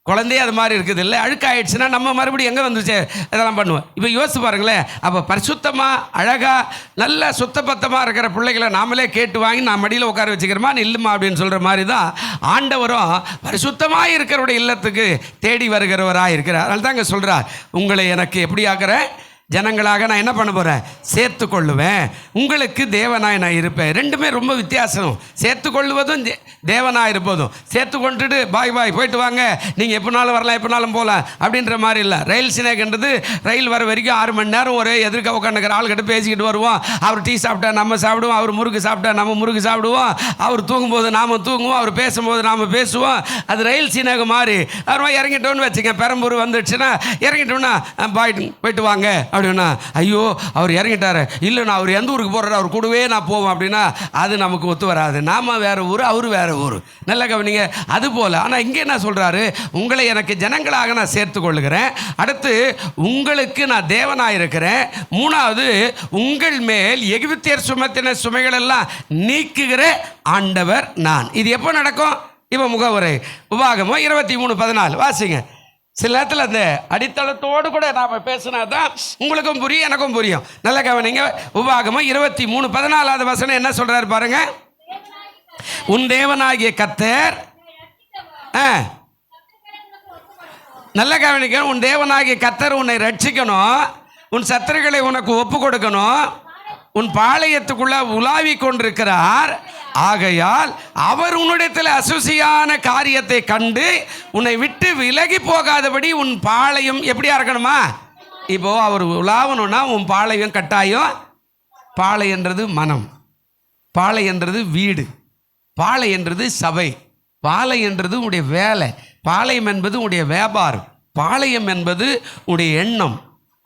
குழந்தையே அது மாதிரி இருக்குது இல்லை. அழுக்காயிடுச்சுன்னா நம்ம மறுபடியும் எங்கே வந்துச்சு இதெல்லாம் பண்ணுவோம். இப்போ யோசிச்சு பாருங்களேன். அப்போ பரிசுத்தமாக அழகாக நல்ல சுத்தபத்தமாக இருக்கிற பிள்ளைகளை நாமளே கேட்டு வாங்கி நான் மடியில் உட்கார வச்சுக்கிறோமா இல்லைம்மா அப்படின்னு சொல்கிற மாதிரி தான் ஆண்டவரும் பரிசுத்தமாக இருக்கிறவருடைய இல்லத்துக்கு தேடி வருகிறவராக இருக்கிறார். அதனால தான் இங்கே சொல்கிறார், உங்களை எனக்கு எப்படி ஆக்கிறேன்? ஜனங்களாக நான் என்ன பண்ண போகிறேன்? சேர்த்து கொள்ளுவேன். உங்களுக்கு தேவனாய் நான் இருப்பேன். ரெண்டுமே ரொம்ப வித்தியாசம். சேர்த்து கொள்ளுவதும் தேவனாக இருப்பதும். சேர்த்து கொண்டுட்டு பாய் பாய் போயிட்டு வாங்க, நீங்கள் எப்போனாலும் வரலாம் எப்போனாலும் போகலாம் அப்படின்ற மாதிரி இல்லை. ரயில் சினேகன்றது ரயில் வர வரைக்கும் 6 மணி நேரம் ஒரே எதிர்க்க உட்காந்துக்கிற ஆள்கிட்ட பேசிக்கிட்டு வருவோம். அவர் டீ சாப்பிட்டா நம்ம சாப்பிடுவோம், அவர் முறுக்கு சாப்பிட்டா நம்ம முறுக்கு சாப்பிடுவோம், அவர் தூங்கும்போது நாம் தூங்குவோம், அவர் பேசும்போது நாம் பேசுவோம். அது ரயில் சினேகம் மாதிரி. அவர் இறங்கிட்டோன்னு வச்சுக்க, பெரம்பூர் வந்துடுச்சுன்னா இறங்கிட்டோன்னா பாய் போயிட்டு வாங்க அப்படின்னா, ஐயோ அவர் இறங்கிட்டாரு, இல்லை நான் அவர் எந்த ஊருக்கு போகிறாரு அவர் கூடவே நான் போவேன் அப்படின்னா அது நமக்கு ஒத்து வராது. நாம் வேறு ஊர், அவர் வேறு ஊர். நல்ல கவனிங்க. அதுபோல் ஆனால் இங்கே என்ன சொல்கிறாரு? உங்களை எனக்கு ஜனங்களாக நான் சேர்த்து கொள்ளுகிறேன். அடுத்து உங்களுக்கு நான் தேவனாக இருக்கிறேன். 3வது உங்கள் மேல் எகிப்தியர் சுமத்தின சுமைகளெல்லாம் நீக்குகிற ஆண்டவர் நான். இது எப்போ நடக்கும்? இப்போ முகவுரை உபாகமம் 23:14 வாசிங்க. சில நேரத்தில் அந்த அடித்தளத்தோடு கூட நாம் பேசினா தான் உங்களுக்கும் புரியும் எனக்கும் புரியும். நல்ல கவனிங்க. உபாகமம் 23:14 வசனம் என்ன சொல்கிறாரு பாருங்க. உன் தேவனாகிய கர்த்தர், நல்ல கவனிக்க, உன் தேவனாகிய கர்த்தர் உன்னை ரட்சிக்கணும், உன் சத்துருக்களை உனக்கு ஒப்பு கொடுக்கணும், உன் பாளையத்துக்குள்ள உலாவி கொண்டிருக்கிறார். ஆகையால் அவர் உன்னிடத்தில் அசுசியான காரியத்தை கண்டு உன்னை விட்டு விலகி போகாதபடி உன் பாளையம் எப்படியா இருக்கணுமா? இப்போ அவர் உலாவணும்னா உன் பாளையம் கட்டாயம். பாளை என்றது மனம், பாளை என்றது வீடு, பாளை என்றது சபை, பாளை என்றது உடைய வேலை, பாளையம் என்பது உடைய வியாபாரம், பாளையம் என்பது உடைய எண்ணம்.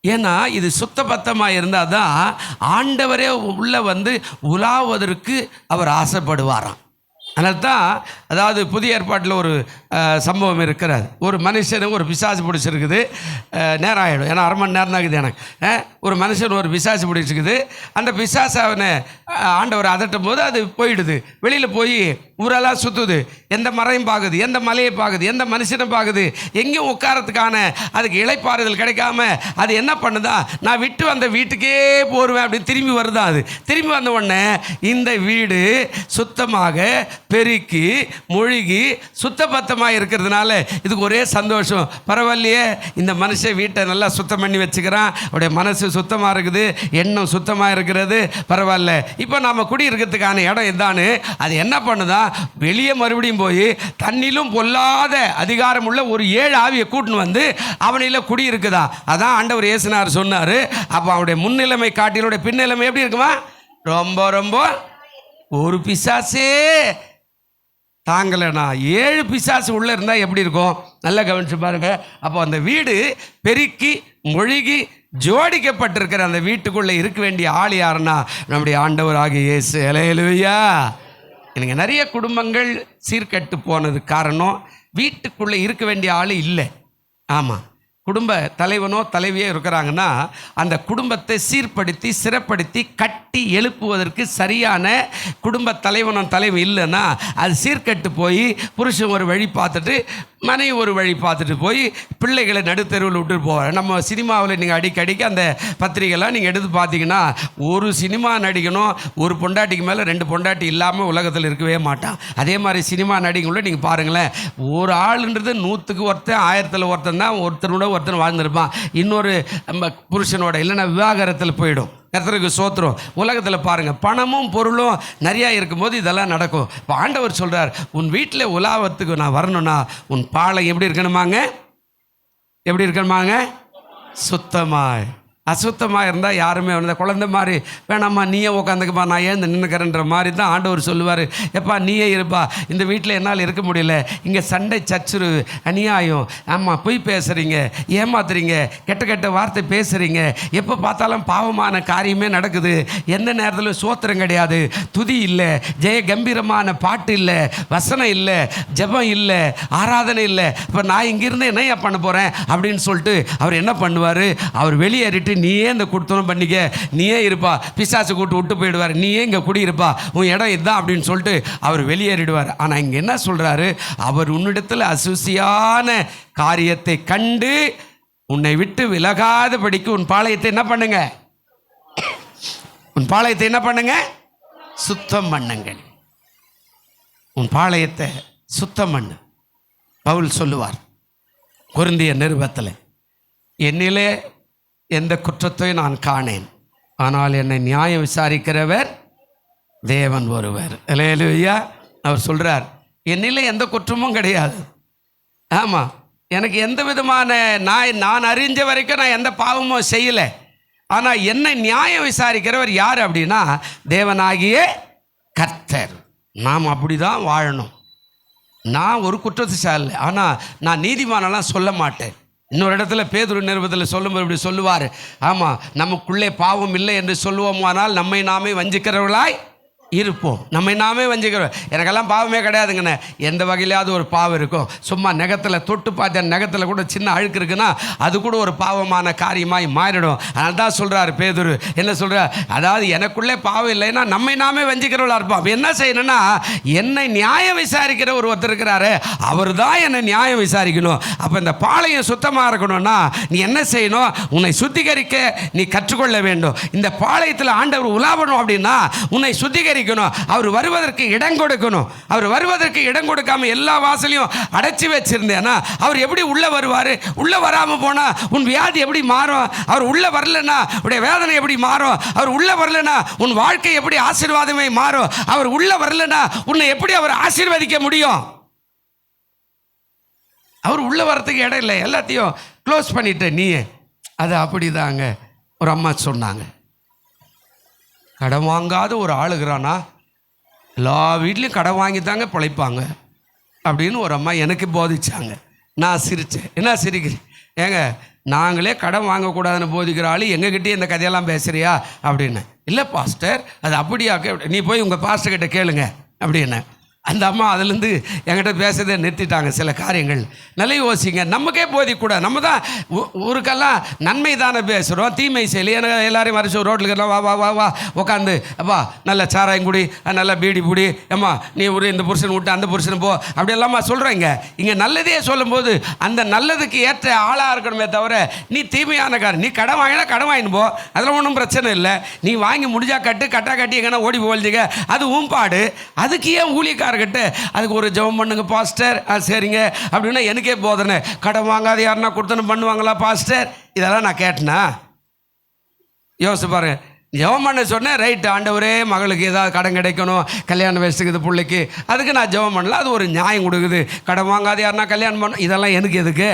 ஏன்னா இது சுத்தபத்தமாக இருந்தால் தான் ஆண்டவரே உள்ளே வந்து உலாவதற்கு அவர் ஆசைப்படுவாராம். அதனால தான், அதாவது புதிய ஏற்பாட்டில் ஒரு சம்பவம் இருக்கிறது. ஒரு மனுஷனுக்கு ஒரு பிசாசு பிடிச்சிருக்குது. நேரம் ஆகிடும், ஏன்னா 1/2 மணி நேரம் தான் இருக்குது எனக்கு. ஒரு மனுஷன் ஒரு பிசாசு பிடிச்சிருக்குது. அந்த பிசாசு அவனை ஆண்டவர் அதட்டும் போது அது போயிடுது. வெளியில் போய் ஊரெல்லாம் சுற்றுது, எந்த மரையும் பார்க்குது, எந்த மலையை பார்க்குது, எந்த மனுஷனை பார்க்குது, எங்கேயும் உட்காரத்துக்கான அதுக்கு இளைப்பாறுதல் கிடைக்காம அது என்ன பண்ணுதா, நான் விட்டு வந்த வீட்டுக்கே போடுவேன் அப்படின்னு திரும்பி வருதான். அது திரும்பி வந்த உடனே இந்த வீடு சுத்தமாக பெருக்கி மொழிகி சுத்தபத்தமாக இருக்கிறதுனால இதுக்கு ஒரே சந்தோஷம். பரவாயில்லையே, இந்த மனுஷன் வீட்டை நல்லா சுத்தம் பண்ணி வச்சுக்கிறான், அவருடைய மனசு சுத்தமாக இருக்குது, எண்ணம் சுத்தமாக இருக்கிறது, பரவாயில்ல. இப்போ நாம் குடியிருக்கிறதுக்கான இடம் இதான்னு அது என்ன பண்ணுதான், வெளியே மறுபடியும் போய் தண்ணிலும் பொல்லாத அதிகாரம் உள்ள ஒரு 7 ஆவியை கூட்டின்னு வந்து அவனில் குடியிருக்குதா. அதான் ஆண்டவர் இயேசுனார் சொன்னார். அப்போ அவனுடைய முன்னிலைமை காட்டிலுடைய பின்னிலைமை எப்படி இருக்குமா? ரொம்ப ரொம்ப ஒரு பிசாசே தாங்கலைண்ணா 7 பிசாசு உள்ளே இருந்தால் எப்படி இருக்கும்? நல்லா கவனிச்சு பாருங்க. அப்போ அந்த வீடு பெருக்கி மொழிகி ஜோடிக்கப்பட்டிருக்கிற அந்த வீட்டுக்குள்ளே இருக்க வேண்டிய ஆள் யாருன்னா நம்முடைய ஆண்டவராகிய இயேசு. அல்லேலூயா. எனக்கு நிறைய குடும்பங்கள் சீர்கெட்டு போனது காரணம் வீட்டுக்குள்ளே இருக்க வேண்டிய ஆள் இல்லை. ஆமாம், குடும்ப தலைவனோ தலைவியோ இருக்கிறாங்கன்னா அந்த குடும்பத்தை சீர்படுத்தி சிறப்படுத்தி கட்டி எழுப்புவதற்கு சரியான குடும்ப தலைவனோ தலைவி இல்லைன்னா அது சீர்கெட்டு போய் புருஷன் ஒரு வழி பார்த்துட்டு மனைவி ஒரு வழி பார்த்துட்டு போய் பிள்ளைகளை நடுத்தெருவில் விட்டுட்டு போவார். நம்ம சினிமாவில் நீங்கள் அடிக்கடிக்கு அந்த பத்திரிகைலாம் நீங்கள் எடுத்து பார்த்தீங்கன்னா ஒரு சினிமா நடிகனும் ஒரு பொண்டாட்டிக்கு மேலே 2 பொண்டாட்டி இல்லாமல் உலகத்தில் இருக்கவே மாட்டான். அதே மாதிரி சினிமா நடிகங்களும் நீங்கள் பாருங்களேன், ஒரு ஆளுன்றது 100க்கு ஒருத்தன் 1000ல் ஒருத்தன் தான் ஒருத்தனோட ஒருத்தன் வாழ்ந்திருப்பான். இன்னொரு புருஷனோட இல்லைன்னா விவாகரத்தில் போயிடும். கர்த்தருக்கு சோத்திரம். உலகத்தில் பாருங்கள், பணமும் பொருளும் நிறையா இருக்கும்போது இதெல்லாம் நடக்கும். இப்போ ஆண்டவர் சொல்கிறார், உன் வீட்டில் உலாவத்துக்கு நான் வரணும்னா உன் பாலை எப்படி இருக்கணுமாங்க? எப்படி இருக்கணுமாங்க? சுத்தமாய். அசுத்தமாக இருந்தால் யாருமே வந்து குழந்தை மாதிரி வேணாம்மா நீயே உட்காந்துக்குப்பா நான் ஏன் நின்றுக்கிறேன்ற மாதிரி தான் ஆண்டவர் சொல்லுவார். எப்பா நீயே இருப்பா, இந்த வீட்டில் என்னால் இருக்க முடியல, இங்கே சண்டை சச்சுரு அநியாயம், ஆமாம் பொய் பேசுகிறீங்க, ஏமாத்துறீங்க, கெட்ட கெட்ட வார்த்தை பேசுகிறீங்க, எப்போ பார்த்தாலும் பாவமான காரியமே நடக்குது, எந்த நேரத்தில் சோத்திரம் கிடையாது, துதி இல்லை, ஜெய கம்பீரமான பாட்டு இல்லை, வசனம் இல்லை, ஜெபம் இல்லை, ஆராதனை இல்லை, இப்போ நான் இங்கிருந்து என்ன பண்ண போகிறேன் அப்படின்னு சொல்லிட்டு அவர் என்ன பண்ணுவார்? அவர் வெளியேறிட்டு நீயே இந்த குடுத்தனம் பண்ணிக்க, நீயே இருப்பா, பிசாசு கூட்டு விட்டு போயிடுவார், நீயே இங்கே குடியிருப்பா, உன் இடம் இதுதான் அப்படின்னு சொல்லிட்டு அவர் வெளியேறிடுவார். ஆனால் இங்கே என்ன சொல்கிறாரு? அவர் உன்னிடத்தில் அசுசியான காரியத்தை கண்டு உன்னை விட்டு விலகாதபடிக்கு உன் பாளையத்தை என்ன பண்ணுங்க? உன் பாளையத்தை என்ன பண்ணுங்க? சுத்தம் பண்ணுங்கள். உன் பாளையத்தை சுத்தம் பண்ணு. பவுல் சொல்லுவார் கொரிந்திய நிருபத்தில், என்னிலே எந்த குற்றத்தையும் நான் காணேன், ஆனால் என்னை நியாயம் விசாரிக்கிறவர் தேவன் ஒருவர். அல்லேலூயா. அவர் சொல்கிறார், என்னிலே எந்த குற்றமும் கிடையாது. ஆமாம், எனக்கு எந்த விதமான நான் அறிஞ்ச வரைக்கும் நான் எந்த பாவமும் செய்யலை. ஆனால் என்னை நியாயம் விசாரிக்கிறவர் யார் அப்படின்னா தேவனாகிய கர்த்தர். நாம் அப்படி தான் வாழணும். நான் ஒரு குற்றத்தை செய்யலை, ஆனால் நான் நீதிமானெல்லாம் சொல்ல மாட்டேன். இன்னொரு இடத்துல பேதுரு நிருபத்தில் சொல்லும்போது இப்படி சொல்லுவார், ஆமாம் நமக்குள்ளே பாவம் இல்லை என்று சொல்லுவோமானால் நம்மை நாமே வஞ்சிக்கிறவர்களாய் இருப்போம். நம்மை நாமே வஞ்சிக்கிறோம். எனக்கெல்லாம் பாவமே கிடையாதுங்கண்ணே. எந்த வகையிலாவது ஒரு பாவம் இருக்கும். சும்மா நகத்தில் தொட்டு பார்த்தேன், நகத்தில் கூட சின்ன அழுக்கு இருக்குன்னா அது கூட ஒரு பாவமான காரியமாய் மாறிடும். அதனால தான் சொல்கிறார் பேதுரு, என்ன சொல்கிறார்? அதாவது எனக்குள்ளே பாவம் இல்லைன்னா நம்மை நாமே வஞ்சிக்கிறவர்களாக இருப்போம். அப்போ என்ன செய்யணும்னா என்னை நியாயம் விசாரிக்கிற ஒருத்தர் இருக்கிறாரு, அவர் தான் என்னை நியாயம் விசாரிக்கணும். அப்போ இந்த பாளையம் சுத்தமாக இருக்கணும்னா நீ என்ன செய்யணும்? உன்னை சுத்திகரிக்க நீ கற்றுக்கொள்ள வேண்டும். இந்த பாளையத்தில் ஆண்டவர் உலாவணும் அப்படின்னா உன்னை சுத்திகரி, அவர் வருவதற்கு இடம் கொடுக்கணும். அவர் வருவதற்கு இடம் கொடுக்காம எல்லா வாசலையும் அடைச்சி வச்சிருந்தேன்னா அவர் எப்படி உள்ள வருவார்? உள்ள வராம போனா உன் வியாதி எப்படி மாறும்? அவர் உள்ள வரலன்னா உடைய வேதனை எப்படி மாறும்? அவர் உள்ள வரலன்னா உன் வாழ்க்கை எப்படி ஆசீர்வாதமே மாறும்? அவர் உள்ள வரலன்னா உன்னை எப்படி அவர் ஆசீர்வதிக்க முடியும்? அவர் உள்ள வரத்துக்கு இடம் இல்லை, எல்லாத்தையும் க்ளோஸ் பண்ணிட்ட நீ. அது அப்படிதாங்க. ஒரு அம்மா சொன்னாங்க, கடன் வாங்காத ஒரு ஆளுகிறானா எல்லா வீட்லேயும் கடன் வாங்கி தாங்க பிழைப்பாங்க அப்படின்னு ஒரு அம்மா எனக்கு போதிச்சாங்க. நான் சிரித்தேன். என்ன சிரிக்கிறேன்? ஏங்க நாங்களே கடன் வாங்கக்கூடாதுன்னு போதிக்கிற ஆள் எங்ககிட்டயே இந்த கதையெல்லாம் பேசுகிறியா அப்படின்னு. இல்லை பாஸ்டர் அது அப்படியா, நீ போய் உங்கள் பாஸ்டர்கிட்ட கேளுங்க அப்படின்னு. அந்த அம்மா அதுலேருந்து என்கிட்ட பேசுறதை நிறுத்திட்டாங்க. சில காரியங்கள் நல்லா யோசிங்க. நமக்கே போதிக்கூடாது. நம்ம தான் ஊருக்கெல்லாம் நன்மை தானே பேசுகிறோம், தீமை செய்யலை. எனக்கு எல்லாரையும் வரைச்சி ரோட்டில் வா வா வா வா உட்காந்து அப்பா நல்ல சாராயம் குடி, நல்லா பீடி பிடி, ஏம்மா நீ ஒரு இந்த புருஷன் விட்டு அந்த புருஷன் போ அப்படி எல்லாமா சொல்கிறேங்க. இங்கே நல்லதே சொல்லும்போது அந்த நல்லதுக்கு ஏற்ற ஆளாக இருக்கணுமே தவிர நீ தீமையான காரணம். நீ கடன் வாங்கினா கடன் வாங்கின்னு போ, அதில் ஒன்றும் பிரச்சனை இல்லை. நீ வாங்கி முடிஞ்சா கட்டா கட்டி எங்கன்னா ஓடி போல்திங்க, அது ஊம்பாடு. அதுக்கு ஏன் ஊழியக்காரர்கிட்ட அதுக்கு ஒரு ஜெபம் பண்ணுங்க பாஸ்டர், சரிங்க அப்படின்னா எனக்கே போதனை. கடன் வாங்காத யாருன்னா கொடுத்தனும் பண்ணுவாங்களா பாஸ்டர்? இதெல்லாம் நான் கேட்டேனா? யோசிச்சு பாருங்க. ஜெபம் பண்ண சொன்னேன், ரைட்டு ஆண்டவரே மகளுக்கு ஏதாவது கடன் கிடைக்கணும், கல்யாணம் வயசுக்குது பிள்ளைக்கு, அதுக்கு நான் ஜெபம் பண்ணல, அது ஒரு நியாயம் கொடுக்குது. கடன் வாங்காத யாருன்னா கல்யாணம் பண்ண, இதெல்லாம் எனக்கு எதுக்கு?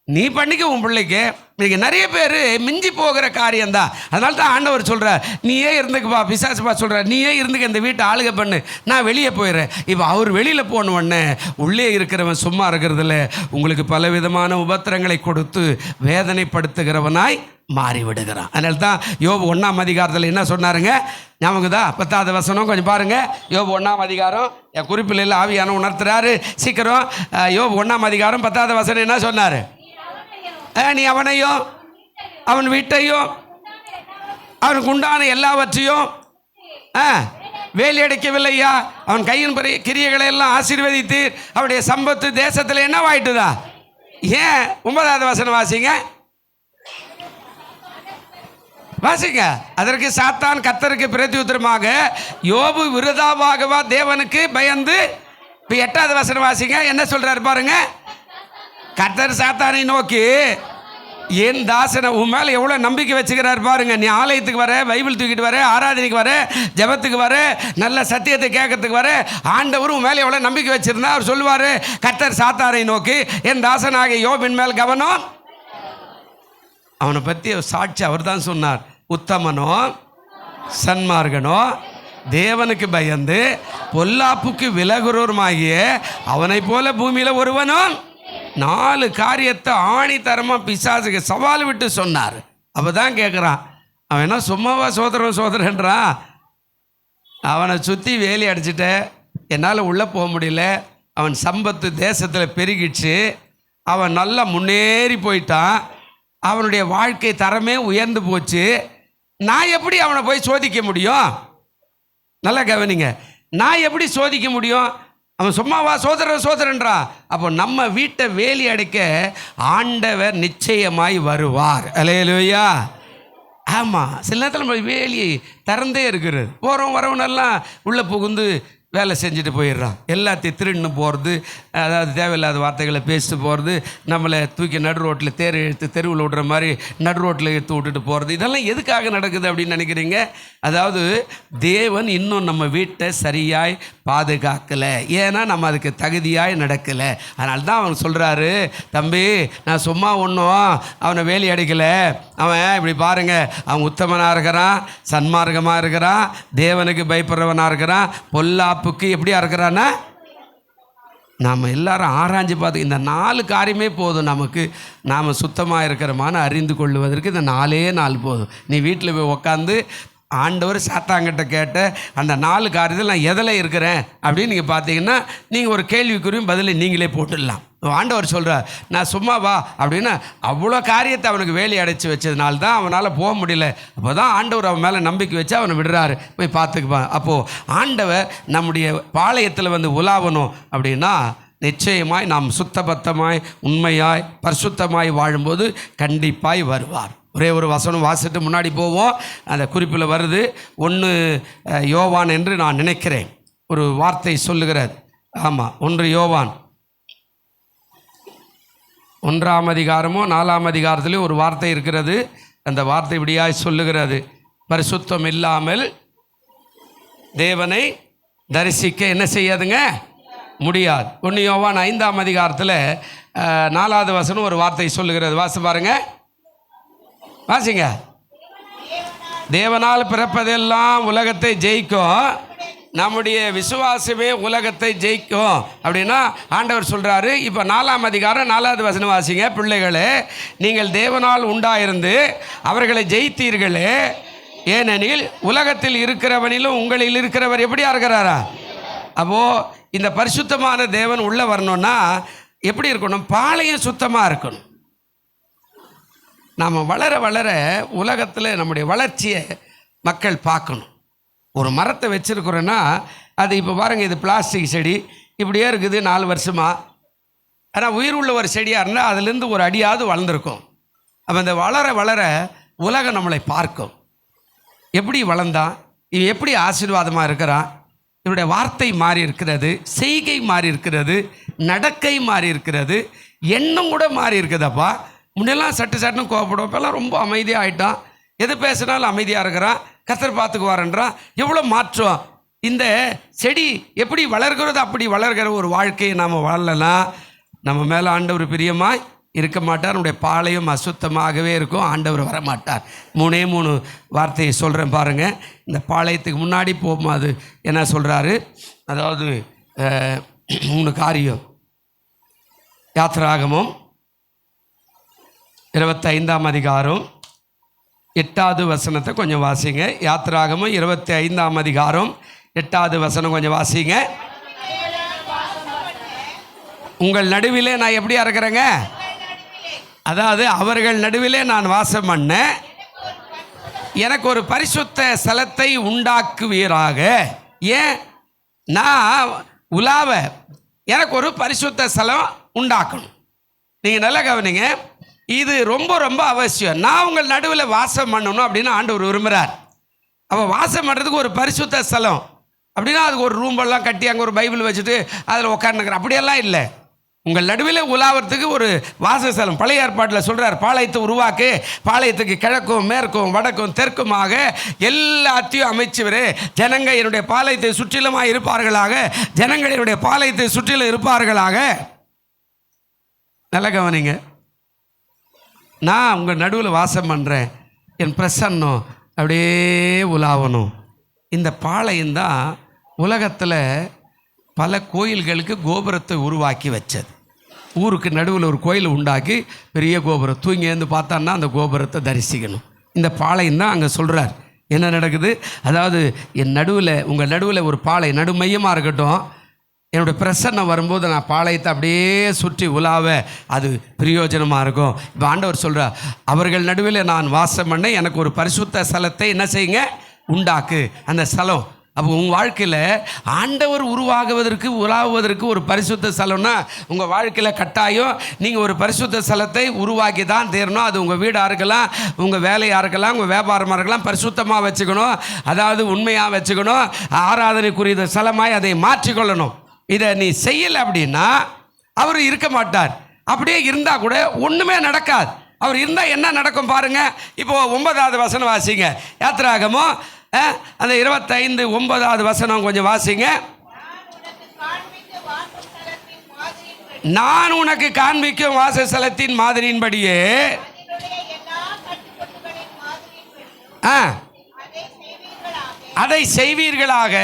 நீ பண்ணிக்க உன் பிள்ளைக்கு. இன்றைக்கி நிறைய பேர் மிஞ்சி போகிற காரியம்தான். அதனால தான் ஆண்டவர் சொல்கிறார், நீயே இருந்துக்குப்பா, பிசாசுப்பா சொல்கிறார், நீயே இருந்துக்க, இந்த வீட்டை ஆளுக பண்ணு, நான் வெளியே போயிடுறேன். இப்போ அவர் வெளியில் போனவொடனே உள்ளே இருக்கிறவன் சும்மா இருக்கிறதில்ல, உங்களுக்கு பலவிதமான உபத்திரங்களை கொடுத்து வேதனைப்படுத்துகிறவனாய் மாறிவிடுகிறான். அதனால தான் யோபு 1ஆம் அதிகாரத்தில் என்ன சொன்னாருங்க, ஞாபகம் தான் 10வது வசனம் கொஞ்சம் பாருங்கள். யோபு 1ஆம் அதிகாரம், என் குறிப்பில் இல்லை, ஆவியான உணர்த்துறாரு சீக்கிரம். யோபு 1ஆம் அதிகாரம் 10வது வசனம் என்ன சொன்னார்? நீ அவனையும் அவன் வீட்டையும் அவனுக்கு உண்டான எல்லாவற்றையும் வேலி அடைக்கவில்லையா? அவன் கையின் கிரியைகளை எல்லாம் ஆசீர்வதித்தீர், அவனுடைய சம்பத்து தேசத்தில் என்ன வாயிட்டுதா? ஏன் 9வது வசனம் வாசிங்க, வாசிங்க. அதற்கு சாத்தான் கர்த்தருக்கு பிரதியுத்தரமாக, யோபு விருதாவாகவா தேவனுக்கு பயந்து. இப்போ 8வது வசனம் வாசிங்க, என்ன சொல்றாரு பாருங்க. கர்த்தர் சாத்தானை நோக்கி, என் தாசனை உன் மேலே எவ்வளோ நம்பிக்கை வச்சுக்கிறார் பாருங்க. நீ ஆலயத்துக்கு வர, பைபிள் தூக்கிட்டு வர, ஆராதனைக்கு வர, ஜபத்துக்கு வர, நல்ல சத்தியத்தை கேட்கறதுக்கு வர, ஆண்டவர் உன் மேலே எவ்வளோ நம்பிக்கை வச்சிருந்தா அவர் சொல்லுவார், கர்த்தர் சாத்தானை நோக்கி, என் தாசனாகிய யோபின் மேல் கவனம். அவனை பற்றி சாட்சி அவர் தான் சொன்னார், உத்தமனோ சன்மார்கனோ தேவனுக்கு பயந்து பொல்லாப்புக்கு விலகுறோருமாகிய அவனை போல பூமியில் ஒருவனும். 4 காரியத்தை ஆணித்தரமாக பிசாசுக்கு சவால் விட்டு சொன்னார். அப்போ தான் கேட்குறான், அவன் என்ன சும்மாவா சோதரன்றான்? அவனை சுற்றி வேலி அடிச்சுட்ட, என்னால் உள்ளே போக முடியல, அவன் சம்பத்து தேசத்தில் பெருகிடுச்சு, அவன் நல்லா முன்னேறி போயிட்டான், அவனுடைய வாழ்க்கை தரமே உயர்ந்து போச்சு, நான் எப்படி அவனை போய் சோதிக்க முடியும்? நல்லா கவனிங்க, நான் எப்படி சோதிக்க முடியும்? அவன் சும்மாவா சோதரன்றா? அப்போ நம்ம வீட்டை வேலி அடைக்க ஆண்டவர் நிச்சயமாய் வருவார். அல்லேலூயா. ஆமாம், சில நேரத்தில் நம்ம வேலி திறந்தே இருக்கிறது, போகிறோம் வரவனெல்லாம் உள்ளே புகுந்து வேலை செஞ்சுட்டு போயிடுறான். எல்லாத்தையும் திருன்னு போகிறது, அதாவது தேவையில்லாத வார்த்தைகளை பேசிட்டு போகிறது, நம்மளை தூக்கி நடு ரோட்டில் தேர் இழுத்து தெருவில் விடுற மாதிரி நடு ரோட்டில் எடுத்து விட்டுட்டு போகிறது. இதெல்லாம் எதுக்காக நடக்குது அப்படின்னு நினைக்கிறீங்க? அதாவது தேவன் இன்னும் நம்ம வீட்டை சரியாய் பாதுகாக்கலை, ஏன்னா நம்ம அதுக்கு தகுதியாய் நடக்கலை. அதனால தான் அவன் சொல்கிறாரு, தம்பி நான் சும்மா ஒன்றும் அவனை வேலி அடிக்கலை, அவன் இப்படி பாருங்கள், அவன் உத்தமனாக இருக்கிறான், சன்மார்க்கமாக இருக்கிறான், தேவனுக்கு பயப்படுறவனாக இருக்கிறான், பொல்லாப்புக்கு எப்படியா இருக்கிறான்னா. நாம் எல்லாரும் ஆராய்ஞ்சு பார்த்து இந்த 4 காரியமே போதும் நமக்கு, நாம் சுத்தமாக இருக்கிறோமான்னு அறிந்து கொள்வதற்கு இந்த 4 போதும். நீ வீட்டில் போய் உக்காந்து ஆண்டவர் சாத்தாங்கிட்ட கேட்ட அந்த 4 காரியத்தில் நான் எதில் இருக்கிறேன் அப்படின்னு நீங்கள் பார்த்தீங்கன்னா நீங்கள் ஒரு கேள்விக்குறியும் பதிலை நீங்களே போட்டுடலாம். ஆண்டவர் சொல்கிறார், நான் சும்மா வா அப்படின்னா அவ்வளோ காரியத்தை அவனுக்கு வேலி அடைச்சி வச்சதுனால தான் அவனால் போக முடியல. அப்போ தான் ஆண்டவர் அவன் மேலே நம்பிக்கை வச்சு அவனை விடுறாரு, போய் பார்த்துக்குப்பான். அப்போது ஆண்டவர் நம்முடைய பாளையத்தில் வந்து உலாவணும் அப்படின்னா நிச்சயமாய் நாம் சுத்தபத்தமாய் உண்மையாய் பரிசுத்தமாய் வாழும்போது கண்டிப்பாய் வருவார். ஒரே ஒரு வசனம் வாசிட்டு முன்னாடி போவோம். அந்த குறிப்பில் வருது, 1 யோவான் என்று நான் நினைக்கிறேன், ஒரு வார்த்தை சொல்லுகிறது. ஆமாம், 1 யோவான் 1ஆம் அதிகாரமோ 4ஆம் அதிகாரத்திலேயும் ஒரு வார்த்தை இருக்கிறது. அந்த வார்த்தை இப்படியாய் சொல்லுகிறது, பரிசுத்தம் இல்லாமல் தேவனை தரிசிக்க என்ன செய்யாதுங்க, முடியாது. 1 யோவான் 5ஆம் அதிகாரத்தில் 4வது வசனம் ஒரு வார்த்தை சொல்லுகிறது, வாசி பாருங்க, வாசிங்க. தேவனால் பிறப்பதெல்லாம் உலகத்தை ஜெயிக்கும், நம்முடைய விசுவாசமே உலகத்தை ஜெயிக்கும் அப்படின்னா ஆண்டவர் சொல்கிறாரு. இப்போ 4ஆம் அதிகாரம் 4வது வசனம் வாசிங்க. பிள்ளைகளே, நீங்கள் தேவனால் உண்டாயிருந்து அவர்களை ஜெயித்தீர்களே, ஏனெனில் உலகத்தில் இருக்கிறவனிலும் உங்களில் இருக்கிறவர் எப்படியா இருக்கிறாரா? அப்போது இந்த பரிசுத்தமான தேவன் உள்ளே வரணும்னா எப்படி இருக்கணும்? பாளையம் சுத்தமாக இருக்கணும். நாம் வளர வளர உலகத்தில் நம்முடைய வளர்ச்சியை மக்கள் பார்க்கணும். ஒரு மரத்தை வச்சுருக்குறோன்னா அது இப்போ பாருங்கள், இது பிளாஸ்டிக் செடி இப்படியே இருக்குது 4 வருஷமாக. ஆனால் உயிர் உள்ள ஒரு செடியாக இருந்தால் அதுலேருந்து ஒரு அடியாவது வளர்ந்துருக்கும். அப்போ இந்த வளர வளர உலகம் நம்மளை பார்க்கும். எப்படி வளர்ந்தான், இவன் எப்படி ஆசீர்வாதமாக இருக்கிறான், இவருடைய வார்த்தை மாறி இருக்கிறது, செய்கை மாறி இருக்கிறது, நடக்கை மாறி இருக்கிறது, எண்ணம் கூட மாறி இருக்குதப்பா. முன்னெல்லாம் சட்டுன்னு கோவப்படுவோம், இப்போல்லாம் ரொம்ப அமைதியாக ஆகிட்டான், எது பேசினாலும் அமைதியாக இருக்கிறான், கர்த்தர் பார்த்துக்குவாருன்றான். எவ்வளோ மாற்றம்! இந்த செடி எப்படி வளர்கிறதோ அப்படி வளர்கிற ஒரு வாழ்க்கையை நாம் வாழலாம். நம்ம மேலே ஆண்டவர் பிரியமாய் இருக்க மாட்டார். நம்முடைய பாளையம் அசுத்தமாகவே இருக்கும். ஆண்டவர் வரமாட்டார். 3 வார்த்தையை சொல்கிறேன் பாருங்கள். இந்த பாளையத்துக்கு முன்னாடி போகும்போது என்ன சொல்கிறாரு? அதாவது 3 காரியம். யாத்திராகமம் 25ஆம் அதிகாரம் 8வது வசனத்தை கொஞ்சம் வாசிங்க. யாத்திராகமம் 25ஆம் அதிகாரம் 8வது வசனம் கொஞ்சம் வாசிங்க. உங்கள் நடுவிலே நான் எப்படியா இருக்கிறேங்க? அதாவது அவர்கள் நடுவிலே நான் வாசம் பண்ண எனக்கு ஒரு பரிசுத்த ஸ்தலத்தை உண்டாக்குவீராக. ஏன்? நான் உலாவ எனக்கு ஒரு பரிசுத்த ஸ்தலம் உண்டாக்கணும். நீங்கள் நல்லா கவனிங்க, இது ரொம்ப ரொம்ப அவசியம். நான் உங்கள் நடுவில் வாசம் பண்ணணும் அப்படின்னு ஆண்டவர் விரும்புகிறார். அப்போ வாசம் பண்ணுறதுக்கு ஒரு பரிசுத்த ஸ்தலம் அப்படின்னா அதுக்கு ஒரு ரூம்பெல்லாம் கட்டி அங்கே ஒரு பைபிள் வச்சுட்டு அதில் உட்காந்துக்கிற அப்படியெல்லாம் இல்லை. உங்கள் நடுவில் உலாவறதுக்கு ஒரு வாசஸ்தலம். பழைய ஏற்பாட்டில் சொல்கிறார், பாளையத்தை உருவாக்கு, பாளையத்துக்கு கிழக்கும் மேற்கும் வடக்கும் தெற்குமாக எல்லாத்தையும் அமைச்சவரே, ஜனங்க என்னுடைய பாளையத்தை சுற்றிலுமாக இருப்பார்களாக, ஜனங்கள் என்னுடைய பாளையத்தை சுற்றிலும் இருப்பார்களாக. நல்ல கவனிங்க, நான் உங்கள் நடுவில் வாசம் பண்ணுறேன், என் பிரசன்னம் அப்படியே உலாவணும். இந்த பாளையம்தான் உலகத்தில் பல கோயில்களுக்கு கோபுரத்தை உருவாக்கி வச்சது. ஊருக்கு நடுவில் ஒரு கோயில் உண்டாக்கி பெரிய கோபுரம், தூங்கி எழுந்து பார்த்தான்னா அந்த கோபுரத்தை தரிசிக்கணும். இந்த பாளையம் தான் அங்கே சொல்கிறார். என்ன நடக்குது? அதாவது என் நடுவில், உங்கள் நடுவில் ஒரு பாளை நடுமையமாக இருக்கட்டும். என்னுடைய பிரசன்னம் வரும்போது நான் பாளையத்தை அப்படியே சுற்றி உலாவ அது பிரயோஜனமாக இருக்கும். இப்போ ஆண்டவர் சொல்கிறார், அவர்கள் நடுவில் நான் வாசம் பண்ண எனக்கு ஒரு பரிசுத்த ஸ்தலத்தை என்ன செய்யுங்க? உண்டாக்கு. அந்த ஸ்தலம் அப்போ உங்கள் வாழ்க்கையில் ஆண்டவர் உருவாகுவதற்கு உலாவுவதற்கு ஒரு பரிசுத்த ஸ்தலம்னா உங்கள் வாழ்க்கையில் கட்டாயம் நீங்கள் ஒரு பரிசுத்த ஸ்தலத்தை உருவாக்கி தான் தேரணும். அது உங்கள் வீடாக இருக்கலாம், உங்கள் வேலையாக இருக்கலாம், உங்கள் வியாபாரமாக இருக்கலாம். பரிசுத்தமாக வச்சுக்கணும், அதாவது உண்மையாக வச்சுக்கணும், ஆராதனைக்குரிய ஸ்தலமாய் அதை மாற்றிக்கொள்ளணும். இதை நீ செய்யலை அப்படின்னா அவர் இருக்க மாட்டார். அப்படியே இருந்தால் கூட ஒன்றுமே நடக்காது. அவர் இருந்தால் என்ன நடக்கும் பாருங்கள். இப்போது 9வது வசனம் வாசிங்க. யாத்திராகமோ அந்த 25:9 வசனம் கொஞ்சம் வாசிங்க. நான் உனக்கு காண்பிக்கும் வாசஸ்தலத்தின் மாதிரியின்படியே அதை செய்வீர்களாக.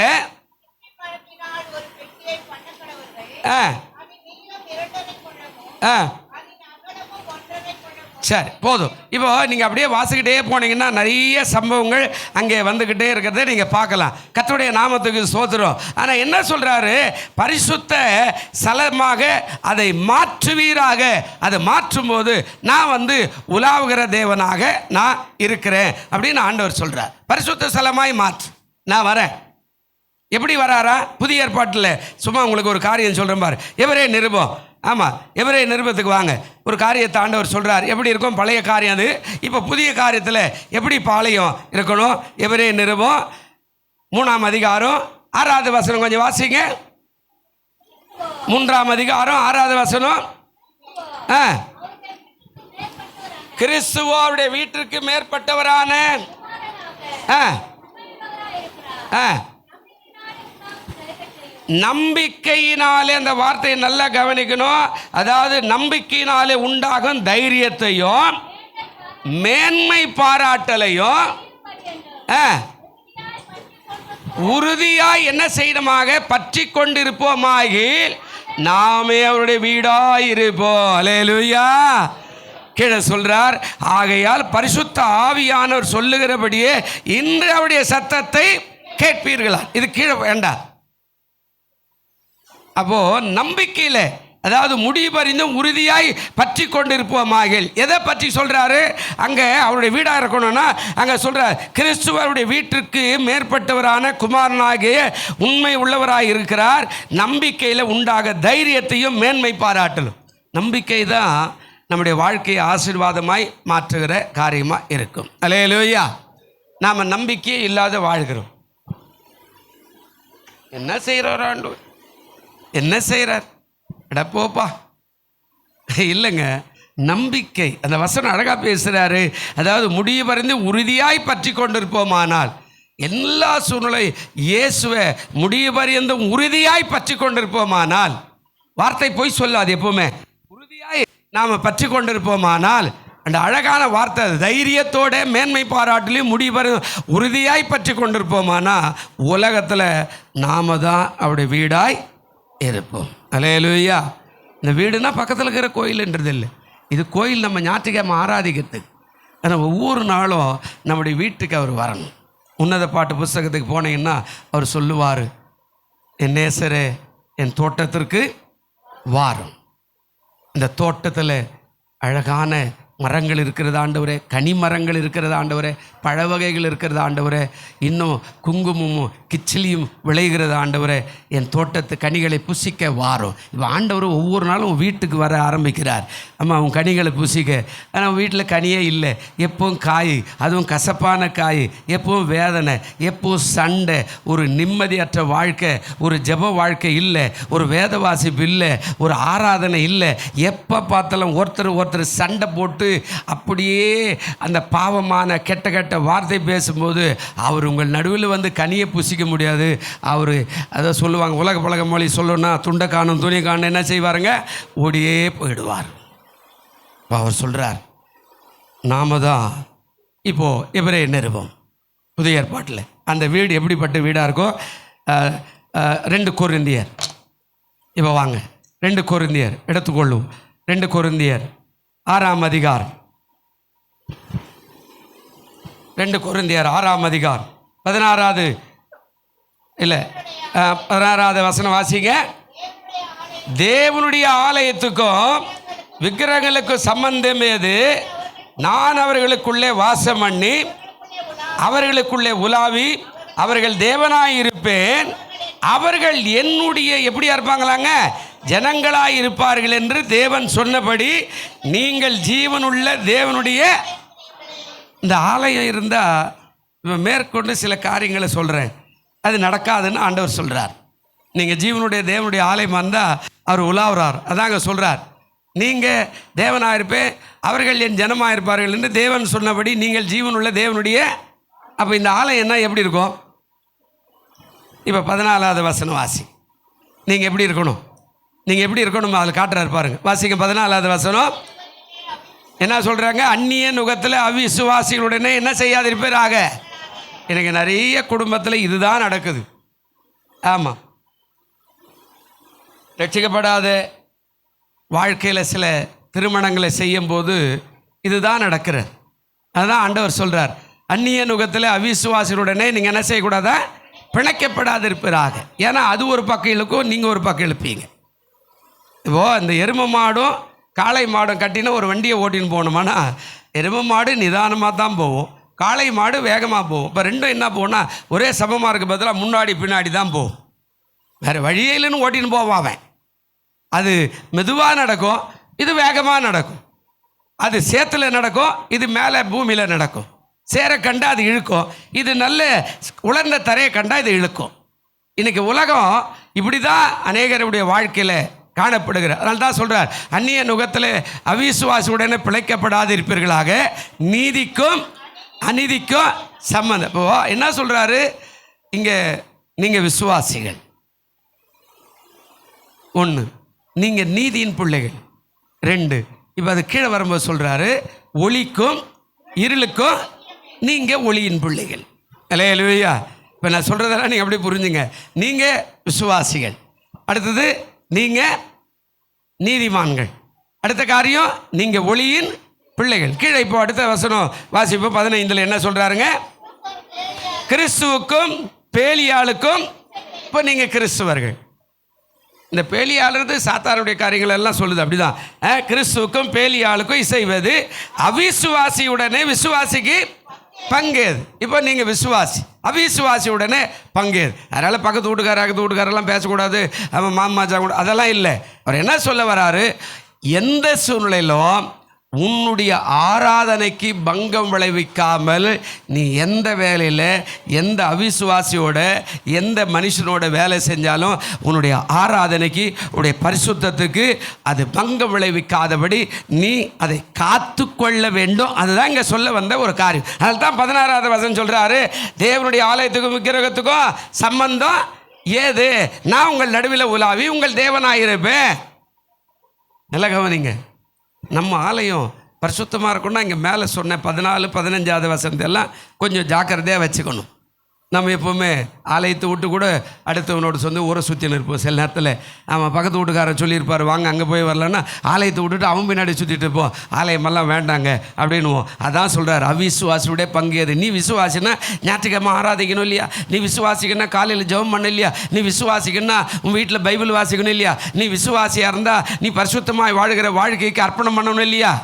சரி, போதும். இப்போ நீங்கள் அப்படியே வாசிக்கிட்டே போனீங்கன்னா நிறைய சம்பவங்கள் அங்கே வந்துக்கிட்டே இருக்கிறத நீங்கள் பார்க்கலாம். கர்த்தருடைய நாமத்துக்கு ஸ்தோத்திரம். ஆனால் என்ன சொல்கிறாரு? பரிசுத்த ஸ்தலமாக அதை மாற்றுவீராக. அதை மாற்றும்போது நான் உலாவுகிற தேவனாக நான் இருக்கிறேன் அப்படின்னு ஆண்டவர் சொல்கிறார். பரிசுத்த ஸ்தலமாய் மாற்று, நான் வரேன். எப்படி வராரா? புதிய ஏற்பாட்டில் சும்மா உங்களுக்கு ஒரு காரியம் சொல்கிறேன் பாரு. எவரே நிருபம், ஆமாம், எவரே நிருபத்துக்கு வாங்க. ஒரு காரியத்தை ஆண்டவர் சொல்கிறார். எப்படி இருக்கும்? பழைய காரியம் அது. இப்போ புதிய காரியத்தில் எப்படி பாளையம் இருக்கணும்? எவரே நிருபம் 3ஆம் அதிகாரம் 6வது வசனம் கொஞ்சம் வாசிங்க. 3ஆம் அதிகாரம் 6வது வசனம். கிறிஸ்துவோருடைய வீட்டிற்கு மேற்பட்டவரான நம்பிக்கையினாலே, அந்த வார்த்தையை நல்லா கவனிக்கணும். அதாவது நம்பிக்கையினாலே உண்டாகும் தைரியத்தையும் மேன்மை பாராட்டலையும் உறுதியாய் என்ன செய்யணுமாக பற்றி கொண்டிருப்போமாகில் நாமே அவருடைய வீடாய் இருப்போம். அல்லேலூயா. கீழே சொல்றார், ஆகையால் பரிசுத்த ஆவியானவர் சொல்லுகிறபடியே இன்று அவருடைய சத்தத்தை கேட்பீர்களா. இது கீழே வேண்டாம். அப்போ நம்பிக்கையில், அதாவது முடிபறிந்தும் உறுதியாய் பற்றி கொண்டிருப்போமாக. எதை பற்றி சொல்கிறாரு? அங்கே அவருடைய வீடாக இருக்கணும்னா அங்கே சொல்கிறார், கிறிஸ்துவருடைய வீட்டிற்கு மேற்பட்டவரான குமாரனாகிய உண்மை உள்ளவராய் இருக்கிறார். நம்பிக்கையில் உண்டாக தைரியத்தையும் மேன்மை பாராட்டலும். நம்பிக்கை தான் நம்முடைய வாழ்க்கையை ஆசீர்வாதமாய் மாற்றுகிற காரியமாக இருக்கும். அல்லேலூயா. நாம் நம்பிக்கையே இல்லாத வாழ்கிறோம். என்ன செய்கிறார் ஆண்டவர்? என்ன செய்கிறார்? போப்பா இல்லைங்க, நம்பிக்கை. அந்த வசனம் அழகாக பேசுகிறாரு. அதாவது முடிவு பறிந்து உறுதியாய் பற்றி கொண்டிருப்போமானால், எல்லா சூழ்நிலை இயேசுவை முடிவு பறிந்தும் உறுதியாய் பற்றி கொண்டிருப்போமானால், வார்த்தை போய் சொல்லாது. எப்பவுமே உறுதியாய் நாம் பற்றி கொண்டிருப்போமானால், அந்த அழகான வார்த்தை, தைரியத்தோட மேன்மை பாராட்டிலையும் முடிவு உறுதியாய் பற்றி கொண்டிருப்போமானா உலகத்தில் நாம தான் அவருடைய வீடாய் இருப்போம். அல்லேலூயா. இந்த வீடுனா பக்கத்தில் இருக்கிற கோயில்ன்றது இல்லை, இது கோயில் நம்ம ஞாயிற்றுக்கிழமை ஆராதிக்கிறதுக்கு. ஆனால் ஒவ்வொரு நாளும் நம்முடைய வீட்டுக்கு அவர் வரணும். உன்னத பாட்டு புஸ்தகத்துக்கு போனீங்கன்னா அவர் சொல்லுவார், என் நேசரே என் தோட்டத்திற்கு வாரும். இந்த தோட்டத்தில் அழகான மரங்கள் இருக்கிறது ஆண்டவரே, கனி மரங்கள் இருக்கிறது ஆண்டவரே, பழ வகைகள் இருக்கிறது ஆண்டவரே, இன்னும் குங்குமமும் கிச்சிலியும் விளைகிறது ஆண்டவரே, என் தோட்டத்து கனிகளை புசிக்க வாரும். இப்போ ஆண்டவர் ஒவ்வொரு நாளும் வீட்டுக்கு வர ஆரம்பிக்கிறார். அம்மா உன் கனிகளை புசிக்க. ஆனால் வீட்டில் கனியே இல்லை, எப்பவும் காய், அதுவும் கசப்பான காய், எப்பவும் வேதனை, எப்பவும் சண்டை, ஒரு நிம்மதியற்ற வாழ்க்கை, ஒரு ஜெப வாழ்க்கை இல்லை, ஒரு வேத வாசிப்பு இல்லை, ஒரு ஆராதனை இல்லை. எப்போ பார்த்தாலும் ஒருத்தர் சண்டை போட்டு அப்படியே அந்த பாவமான கெட்ட கெட்ட வார்த்தை பேசும்போது அவர் உங்கள் நடுவில் வந்து கனியை புசிக்க முடியாது. அவர் அதை சொல்லுவாங்க, உலக பழக மொழி சொல்லணும்னா துண்டை காணும் துணி காணும் என்ன செய்வாருங்க, ஓடியே போயிடுவார். அவர் சொல்கிறார், நாம தான் இப்போது எபிரேய நிருபம் புதிய ஏற்பாட்டில் அந்த வீடு எப்படிப்பட்ட வீடாக இருக்கோ, 2 கொரிந்தியர். இப்போ வாங்க 2 கொரிந்தியர் எடுத்துக்கொள்ளும். 2 கொரிந்தியர் 6ஆம் அதிகாரம், 2 கொரிந்தியர் 6ஆம் அதிகாரம் 16வது வசனம் வாசிங்க. தேவனுடைய ஆலயத்துக்கும் விக்கிரகங்களுக்கும் சம்பந்தம் ஏது? நான் அவர்களுக்குள்ளே வாசம் பண்ணி அவர்களுக்குள்ளே உலாவி அவர்கள் தேவனாயிருப்பேன், அவர்கள் என்னுடைய எப்படியா இருப்பாங்களாங்க, ஜனங்களாய் இருப்பார்கள் என்று தேவன் சொன்னபடி நீங்கள் ஜீவனுள்ள தேவனுடைய இந்த ஆலயம் இருந்தால் மேற்கொண்டு சில காரியங்களை சொல்கிறேன், அது நடக்காதுன்னு ஆண்டவர் சொல்கிறார். நீங்கள் ஜீவனுடைய தேவனுடைய ஆலயமாக இருந்தால் அவர் உலாவுறார். அதாங்க சொல்கிறார், நீங்கள் தேவனாயிருப்பேன் அவர்கள் என் ஜனமாக இருப்பார்கள் என்று தேவன் சொன்னபடி நீங்கள் ஜீவனுள்ள தேவனுடைய. அப்போ இந்த ஆலயம் என்ன எப்படி இருக்கும்? இப்போ 14வது வசனம் வாசி. நீங்கள் எப்படி இருக்கணும், நீங்கள் எப்படி இருக்கணும் அதில் காட்டுறாரு பாருங்க. வாசிங்க 14வது வசனம் என்ன சொல்கிறாங்க? அந்நிய நுகத்தில் அவிசுவாசிகளுடனே என்ன செய்யாதிருப்பாராக. எனக்கு நிறைய குடும்பத்தில் இதுதான் நடக்குது. ஆமாம், ரட்சிக்கப்படாத வாழ்க்கையில் சில திருமணங்களை செய்யும்போது இதுதான் நடக்கிறது. அதுதான் ஆண்டவர் சொல்கிறார், அந்நிய நுகத்தில் அவிசுவாசிகளுடனே நீங்கள் என்ன செய்யக்கூடாதா, பிணைக்கப்படாது இருப்பாராக. ஏன்னா அது ஒரு பக்கம் இழுக்கும், நீங்கள் ஒரு பக்கம் இழுப்பீங்க. இப்போது இந்த எருமை மாடும் காளை மாடும் கட்டினா ஒரு வண்டியை ஓட்டின்னு போகணுமானா எருமை மாடு நிதானமாக தான் போகும், காளை மாடு வேகமாக போகும். இப்போ ரெண்டும் என்ன போகும்னா ஒரே சமமாக இருக்க பதிலாக முன்னாடி பின்னாடி தான் போகும். வேறு வழியே இல்லைன்னு ஓட்டின்னு போவான். அது மெதுவாக நடக்கும், இது வேகமாக நடக்கும். அது சேத்துல நடக்கும், இது மேலே பூமியில் நடக்கும். சேரை கண்டா அது இழுக்கும், இது நல்ல உலர்ந்த தரையை கண்டா இது இழுக்கும். இன்றைக்கி உலகம் இப்படி தான் அநேகருடைய வாழ்க்கையில் காணப்படுகிற. அதனால தான் சொல்கிறார், அந்நிய நுகத்தில் அவிசுவாசியுடனே பிழைக்கப்படாது இருப்பீர்களாக, நீதிக்கும் அநீதிக்கும் சம்பந்தம். இப்போ என்ன சொல்கிறாரு இங்கே, நீங்கள் விசுவாசிகள் 1, நீங்கள் நீதியின் பிள்ளைகள் 2. இப்போ அது கீழே வரும்போது சொல்கிறாரு, ஒளிக்கும் இருளுக்கும் நீங்கள் ஒளியின் பிள்ளைகள். அல்லேலூயா. இப்போ நான் சொல்கிறதெல்லாம் நீங்கள் அப்படியே புரிஞ்சுங்க. நீங்கள் விசுவாசிகள், அடுத்தது நீங்கள் நீதிமான்கள், அடுத்த காரியம் நீங்கள் ஒளியின் பிள்ளைகள். கீழே இப்போ அடுத்த வசனம் வாசிப்பு 15 என்ன சொல்கிறாருங்க? கிறிஸ்துவுக்கும் பேலியாளுக்கும். இப்போ நீங்கள் கிறிஸ்துவர்கள். இந்த பேலியாளுறது சாத்தானுடைய காரியங்கள் எல்லாம் சொல்லுது, அப்படிதான். கிறிஸ்துவுக்கும் பேலியாளுக்கும் இசைவது அவிசுவாசியுடனே விசுவாசிக்கு பங்கேது. இப்போ நீங்கள் விசுவாசி, அவிசுவாசியுடனே பங்கேது. அதனால் பக்கத்து வீட்டுக்காரெல்லாம் பேசக்கூடாது, அவன் மாமாச்சா கூட அதெல்லாம் இல்லை. அவர் என்ன சொல்ல வராரு, எந்த சூழ்நிலையிலும் உன்னுடைய ஆராதனைக்கு பங்கம் விளைவிக்காமல் நீ எந்த வேலையில் எந்த அவிசுவாசியோட எந்த மனுஷனோட வேலை செஞ்சாலும் உன்னுடைய ஆராதனைக்கு உன்னுடைய பரிசுத்தத்துக்கு அது பங்கம் விளைவிக்காதபடி நீ அதை காத்து கொள்ள வேண்டும். அதுதான் இங்கே சொல்ல வந்த ஒரு காரியம். அதில் தான் 16வது வசனம் சொல்கிறாரு, தேவனுடைய ஆலயத்துக்கும் விக்கிரகத்துக்கும் சம்பந்தம் ஏது? நான் உங்கள் நடுவில் உலாவி உங்கள் தேவனாயிருப்பேன். நல்ல கவனிங்க, நம்ம ஆலயம் பரிசுத்தமாக இருக்கணும்னா இங்கே மேலே சொன்ன 14, 15வது வசனத்தெல்லாம் கொஞ்சம் ஜாக்கிரதையாக வச்சுக்கணும். நம்ம எப்போவுமே ஆலயத்தை விட்டு கூட அடுத்தவனோட சொந்த ஊரை சுற்றின்னு இருப்போம். சில நேரத்தில் அவன் பக்கத்து வீட்டுக்காரன் சொல்லியிருப்பார், வாங்க அங்கே போய் வரலன்னா ஆலயத்தை விட்டுட்டு அவன் பின்னாடி சுற்றிட்டு இருப்போம். ஆலயமெல்லாம் வேண்டாங்க அப்படின்னுவோம். அதான் சொல்கிறார், அவிசுவாசியுடைய பங்கு அது. நீ விசுவாசினா ஞாயிற்றுக்கிழமை ஆராதிக்கணும் இல்லையா? நீ விசுவாசிக்கன்னா காலையில் ஜெபம் பண்ண இல்லையா? நீ விசுவாசிக்கன்னா உன் வீட்டில் பைபிள் வாசிக்கணும் இல்லையா? நீ விசுவாசியாக இருந்தால் நீ பரிசுத்தமாய் வாழ்கிற வாழ்க்கைக்கு அர்ப்பணம் பண்ணணும் இல்லையா?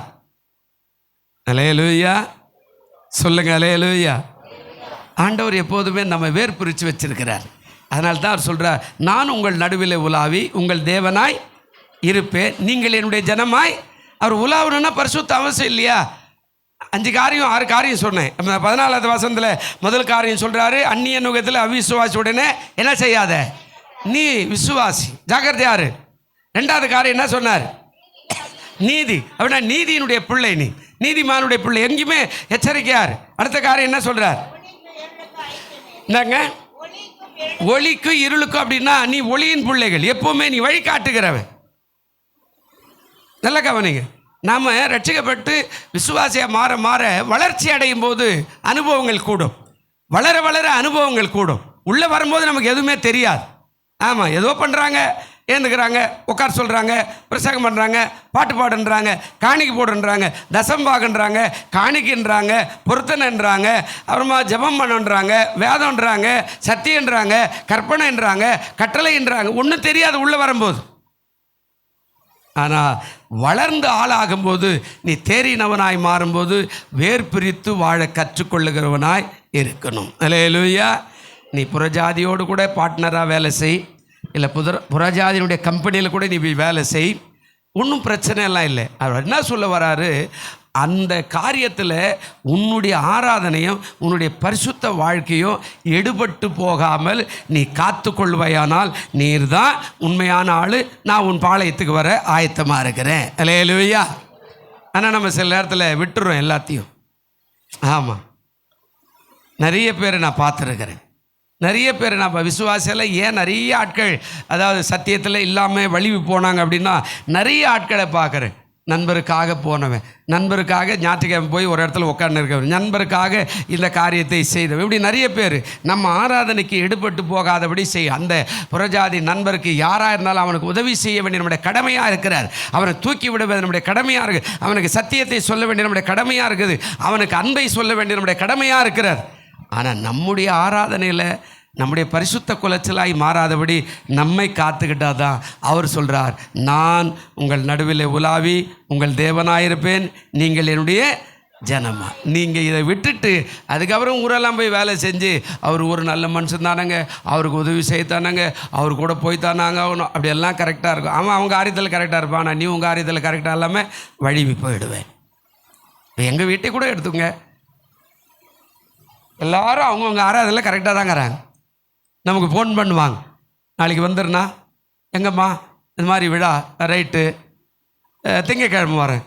அல்லேலூயா சொல்லுங்க, அல்லேலூயா. ஆண்டவர் எப்போதுமே நம்ம வேர்பிரித்து வச்சிருக்கிறார். அதனால தான் அவர் சொல்கிறார், நான் உங்கள் நடுவில் உலாவி உங்கள் தேவனாய் இருப்பேன், நீங்கள் என்னுடைய ஜனமாய். அவர் உலாவணுன்னா பரிசுத்த அவசியம் இல்லையா? 5 காரியம் 6 காரியம் சொன்னேன். 14வது வசனத்தில் முதல் காரியம் சொல்கிறாரு, அந்நிய நுகத்தில் அவிசுவாசி உடனே என்ன செய்யாத, நீ விசுவாசி, ஜாக்கிரதையாரு. 2வது காரியம் என்ன சொன்னார்? நீதி. அப்படின்னா நீதியினுடைய பிள்ளை, நீ நீதிமானுடைய பிள்ளை, எங்கேயுமே எச்சரிக்கையார். அடுத்த காரியம் என்ன சொல்கிறார்? என்னங்க? ஒளிக்கும் இருளுக்கும். அப்படின்னா நீ ஒளியின் பிள்ளைகள், எப்பவுமே நீ வழி காட்டுகிறவன். நல்ல கவனிங்க. நாம் ரட்சிக்கப்பட்டு விசுவாசியாக மாற மாற வளர்ச்சி அடையும் போது அனுபவங்கள் கூடும். வளர வளர அனுபவங்கள் கூடும். உள்ளே வரும்போது நமக்கு எதுவுமே தெரியாது. ஆமாம், ஏதோ பண்ணுறாங்க, ஏந்துக்கிறாங்க, உட்கார சொல்கிறாங்க, பிரசங்கம் பண்ணுறாங்க, பாட்டு பாடுன்றாங்க, காணிக்கை போடுன்றாங்க, தசம்பாகன்றாங்க, காணிக்கின்றாங்க, பொருத்தனைன்றாங்க, அப்புறமா ஜெபம் பண்ணுன்றாங்க, வேதம்ன்றாங்க, சத்தியன்றாங்க, கற்பனைன்றாங்க, கட்டளைன்றாங்க. ஒன்றும் தெரியாது உள்ளே வரும்போது. ஆனால் வளர்ந்து ஆளாகும்போது, நீ தேறினவனாய் மாறும்போது வேர் பிரித்து வாழ கற்றுக்கொள்ளுகிறவனாய் இருக்கணும். அல்லேலூயா. நீ புறஜாதியோடு கூட பார்ட்னராக வேலை செய், இல்லை புறஜாதியினுடைய கம்பெனியில் கூட நீ வேலை செய், ஒன்றும் பிரச்சனை எல்லாம் இல்லை. அவர் என்ன சொல்ல வராரு? அந்த காரியத்தில் உன்னுடைய ஆராதனையும் உன்னுடைய பரிசுத்த வாழ்க்கையும் எடுபட்டு போகாமல் நீ காத்து கொள்வாயானால் நீர் தான் உண்மையான ஆள், நான் உன் பாளையத்துக்கு வர ஆயத்தமாக இருக்கிறேன். அல்லேலூயா. ஆனால் நம்ம சில நேரத்தில் விட்டுறோம் எல்லாத்தையும். ஆமாம், நிறைய பேரை நான் பார்த்துருக்கிறேன். நிறைய பேர் நம்ம விசுவாசியில் ஏன் நிறைய ஆட்கள் அதாவது சத்தியத்தில் இல்லாமல் வழிவு போனாங்க அப்படின்னா நிறைய ஆட்களை பார்க்குறேன். நண்பருக்காக போனவன், நண்பருக்காக ஞாயிற்றுக்கிழமை போய் ஒரு இடத்துல உட்கார்ந்து இருக்கவன், நண்பருக்காக இந்த காரியத்தை செய்தவன், இப்படி நிறைய பேர் நம்ம ஆராதனைக்கு எடுபட்டு போகாதபடி செய்ய அந்த புறஜாதி நண்பருக்கு யாராக இருந்தாலும் அவனுக்கு உதவி செய்ய வேண்டிய நம்முடைய கடமையாக இருக்கிறார். அவனை தூக்கி விடுவது நம்முடைய கடமையாக இருக்குது. அவனுக்கு சத்தியத்தை சொல்ல வேண்டிய நம்முடைய கடமையாக இருக்குது. அவனுக்கு அன்பை சொல்ல வேண்டிய நம்முடைய கடமையாக இருக்கிறார். ஆனால் நம்முடைய ஆராதனையில் நம்முடைய பரிசுத்த குலைச்சலாய் மாறாதபடி நம்மை காத்துக்கிட்டால் தான் அவர் சொல்கிறார், நான் உங்கள் நடுவில் உலாவி உங்கள் தேவனாயிருப்பேன், நீங்கள் என்னுடைய ஜனமா. நீங்கள் இதை விட்டுட்டு அதுக்கப்புறம் ஊரெல்லாம் போய் வேலை செஞ்சு அவர் ஒரு நல்ல மனுஷன் தானங்க, அவருக்கு உதவி செய்யத்தானங்க, அவர் கூட போய் தானாங்க ஆகணும், அப்படியெல்லாம் கரெக்டாக இருக்கும். அவங்க காரியத்தில் கரெக்டாக இருப்பான், ஆனால் நீ உங்கள் காரியத்தில் கரெக்டாக இல்லாமல் வழிவி போயிடுவேன். இப்போ எங்கள் வீட்டை கூட எடுத்துங்க, எல்லாரும் அவங்கவுங்க ஆராதனையில் கரெக்டாக தாங்கிறாங்க. நமக்கு ஃபோன் பண்ணுவாங்க, நாளைக்கு வந்துடுண்ணா, எங்கம்மா இந்த மாதிரி விழா, ரைட்டு, திங்கக்கிழமை வரேன்.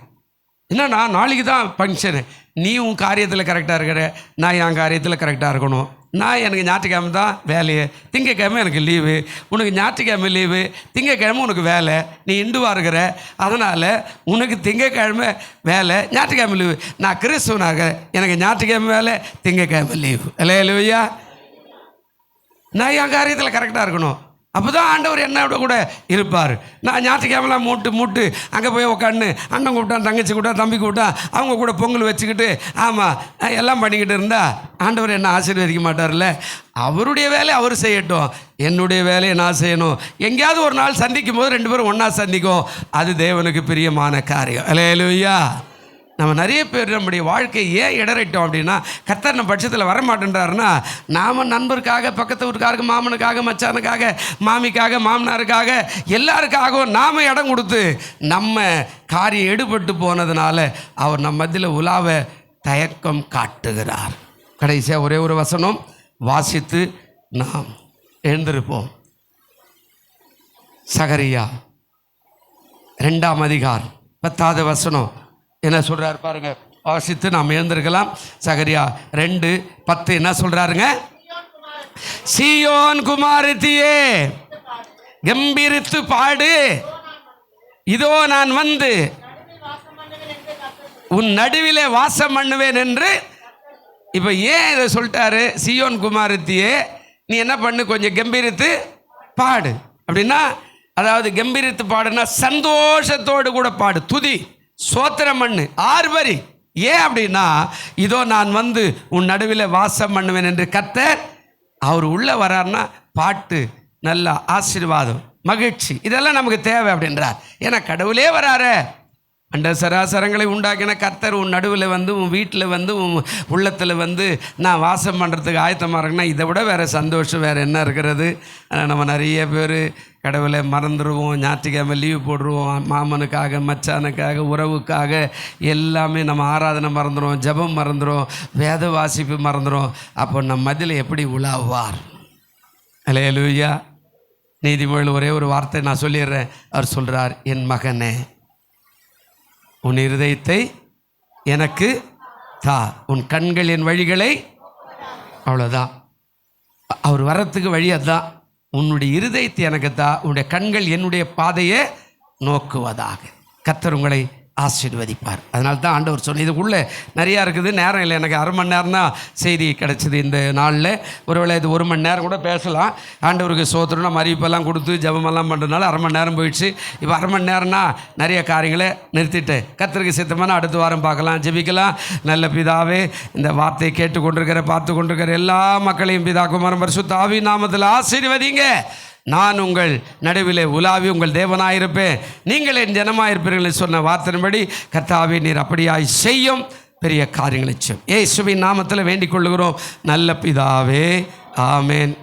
என்னண்ணா நாளைக்கு தான் ஃபங்க்ஷனு, நீ உன் காரியத்தில் கரெக்டாக இருக்கிற, நான் என் காரியத்தில் கரெக்டாக இருக்கணும். நான் எனக்கு ஞாயிற்றுக்கிழமை தான் வேலையே, திங்கக்கிழமை எனக்கு லீவு, உனக்கு ஞாயிற்றுக்கிழமை லீவு, திங்கக்கிழமை உனக்கு வேலை, நீ இந்துவாக இருக்கிற, அதனால் உனக்கு திங்கக்கிழமை வேலை, ஞாயிற்றுக்கிழமை லீவு. நான் கிறிஸ்துவனாக, எனக்கு ஞாயிற்றுக்கிழமை வேலை, திங்கக்கிழமை லீவு. அல்லேலூயா. நான் என் காரியத்தில் கரெக்டாக இருக்கணும், அப்போ தான் ஆண்டவர் என்னோட கூட இருப்பார். நான் ஞாயிற்றுக்கிழமெல்லாம் மூட்டு அங்கே போய் உட்காந்து அண்ணன் கூப்பிட்டான், தங்கச்சி கூப்பிட்டான், தம்பி கூப்பிட்டான், அவங்க கூட பொங்கல் வச்சுக்கிட்டு ஆமாம் எல்லாம் பண்ணிக்கிட்டு இருந்தால் ஆண்டவர் என்ன ஆசீர்வதிக்க மாட்டார்ல. அவருடைய வேலையை அவர் செய்யட்டும், என்னுடைய வேலையை நான் செய்யணும். எங்கேயாவது ஒரு நாள் சந்திக்கும் போது 2 பேரும் ஒன்றா சந்திக்கும், அது தேவனுக்கு பிரியமான காரியம். அல்லேலூயா. நம்ம நிறைய பேர் நம்முடைய வாழ்க்கை ஏன் இடறிட்டோம் அப்படின்னா, கர்த்தர் நம்ம பட்சத்தில் வரமாட்டேன்றாருன்னா, நாம் நண்பருக்காக, பக்கத்து ஊருக்காக, மாமனுக்காக, மச்சானுக்காக, மாமிக்காக, மாமனாருக்காக, எல்லாருக்காகவும் நாம் இடம் கொடுத்து நம்ம காரியம் எடுபட்டு போனதுனால அவர் நம்ம மத்தியில் உலாவ தயக்கம் காட்டுகிறார். கடைசியாக ஒரே ஒரு வசனம் வாசித்து நாம் எழுந்திருப்போம். சகரியா 2ஆம் அதிகாரம் 10வது வசனம் என்ன சொல்கிறார் பாருங்க, வாசித்து நாம் எழுந்திருக்கலாம். சகரியா 2:10 என்ன சொல்கிறாருங்க? சீயோன் குமாரத்தியே கம்பீரித்து பாடு, இதோ நான் வந்து உன் நடுவிலே வாசம் பண்ணுவேன் என்று. இப்போ ஏன் இதை சொல்லிட்டாரு? சீயோன் குமாரத்தியே, நீ என்ன பண்ணு, கொஞ்சம் கம்பீரித்து பாடு அப்படின்னா, அதாவது கம்பீரித்து பாடுனா சந்தோஷத்தோடு கூட பாடு, துதி சோத்திரம் பண்ணு, ஆர்வரி. ஏன் அப்படின்னா, இதோ நான் வந்து உன் நடுவில் வாசம் பண்ணுவேன் என்று கர்த்தர் அவர் உள்ளே வராருன்னா பாட்டு, நல்ல ஆசீர்வாதம், மகிழ்ச்சி, இதெல்லாம் நமக்கு தேவை அப்படின்றார். ஏன்னா கடவுளே வராரு. அண்ட சராசரங்களை உண்டாக்கின கர்த்தர் உன் நடுவில் வந்து, உன் வீட்டில் வந்து, உன் உள்ளத்தில் வந்து நான் வாசம் பண்ணுறதுக்கு ஆயத்தமாக இருக்குன்னா இதை விட வேறு சந்தோஷம் வேறு என்ன இருக்கிறது? நம்ம நிறைய பேர் கடவுளை மறந்துடுவோம், ஞாயிற்றுக்கிழமை லீவு போடுருவோம், மாமனுக்காக, மச்சானுக்காக, உறவுக்காக எல்லாமே நம்ம ஆராதனை மறந்துடும், ஜெபம் மறந்துடும், வேத வாசிப்பு மறந்துடும். அப்போ நம்ம மத்தியில் எப்படி உலாவார்? அல்லேலூயா. நீதிமொழியில் ஒரே ஒரு வார்த்தை நான் சொல்லிடுறேன். அவர் சொல்கிறார், என் மகனே உன் இருதயத்தை எனக்கு தா, உன் கண்கள் என் வழிகளை. அவ்வளோதான். அவர் வர்றதுக்கு வழி அதுதான். உன்னுடைய இருதயத்தை எனக்கு தா, உன்னுடைய கண்கள் என்னுடைய பாதையை நோக்குவதாக. கர்த்தர் உங்களை ஆசீர்வதிப்பார். அதனால தான் ஆண்டவர் சொன்ன, இதுக்குள்ளே நிறையா இருக்குது, நேரம் இல்லை எனக்கு. அரை மணி நேரம் தான் செய்தி கிடச்சிது இந்த நாளில். ஒருவேளை இது 1 மணி நேரம் கூட பேசலாம். ஆண்டவருக்கு சோத்திரம் நம்ம அறிவிப்பெல்லாம் கொடுத்து ஜெபமெல்லாம் பண்ணுறதுனால அரை மணி நேரம் போயிடுச்சு. இப்போ அரை மணி நேரம்னா நிறைய காரியங்களை நிறுத்திட்டு கர்த்தருக்கு சித்தமான அடுத்த வாரம் பார்க்கலாம், ஜெபிக்கலாம். நல்ல பிதாவே, இந்த வார்த்தையை கேட்டுக்கொண்டிருக்கிற, பார்த்து கொண்டிருக்கிற எல்லா மக்களையும் பிதா குமாரன் பரிசுத்த ஆவி நாமத்தில் ஆசீர்வதிங்க. நான் உங்கள் நடுவிலே உலாவி உங்கள் தேவனாயிருப்பேன், நீங்கள் என் ஜனமாயிருப்பீர்கள் சொன்ன வார்த்தையின்படி கர்த்தாவே நீர் அப்படியாய் செய்யும் பெரிய காரியங்களை செய்யும். இயேசுவின் நாமத்தில் வேண்டிக் கொள்ளுகிறோம் நல்ல பிதாவே, ஆமேன்.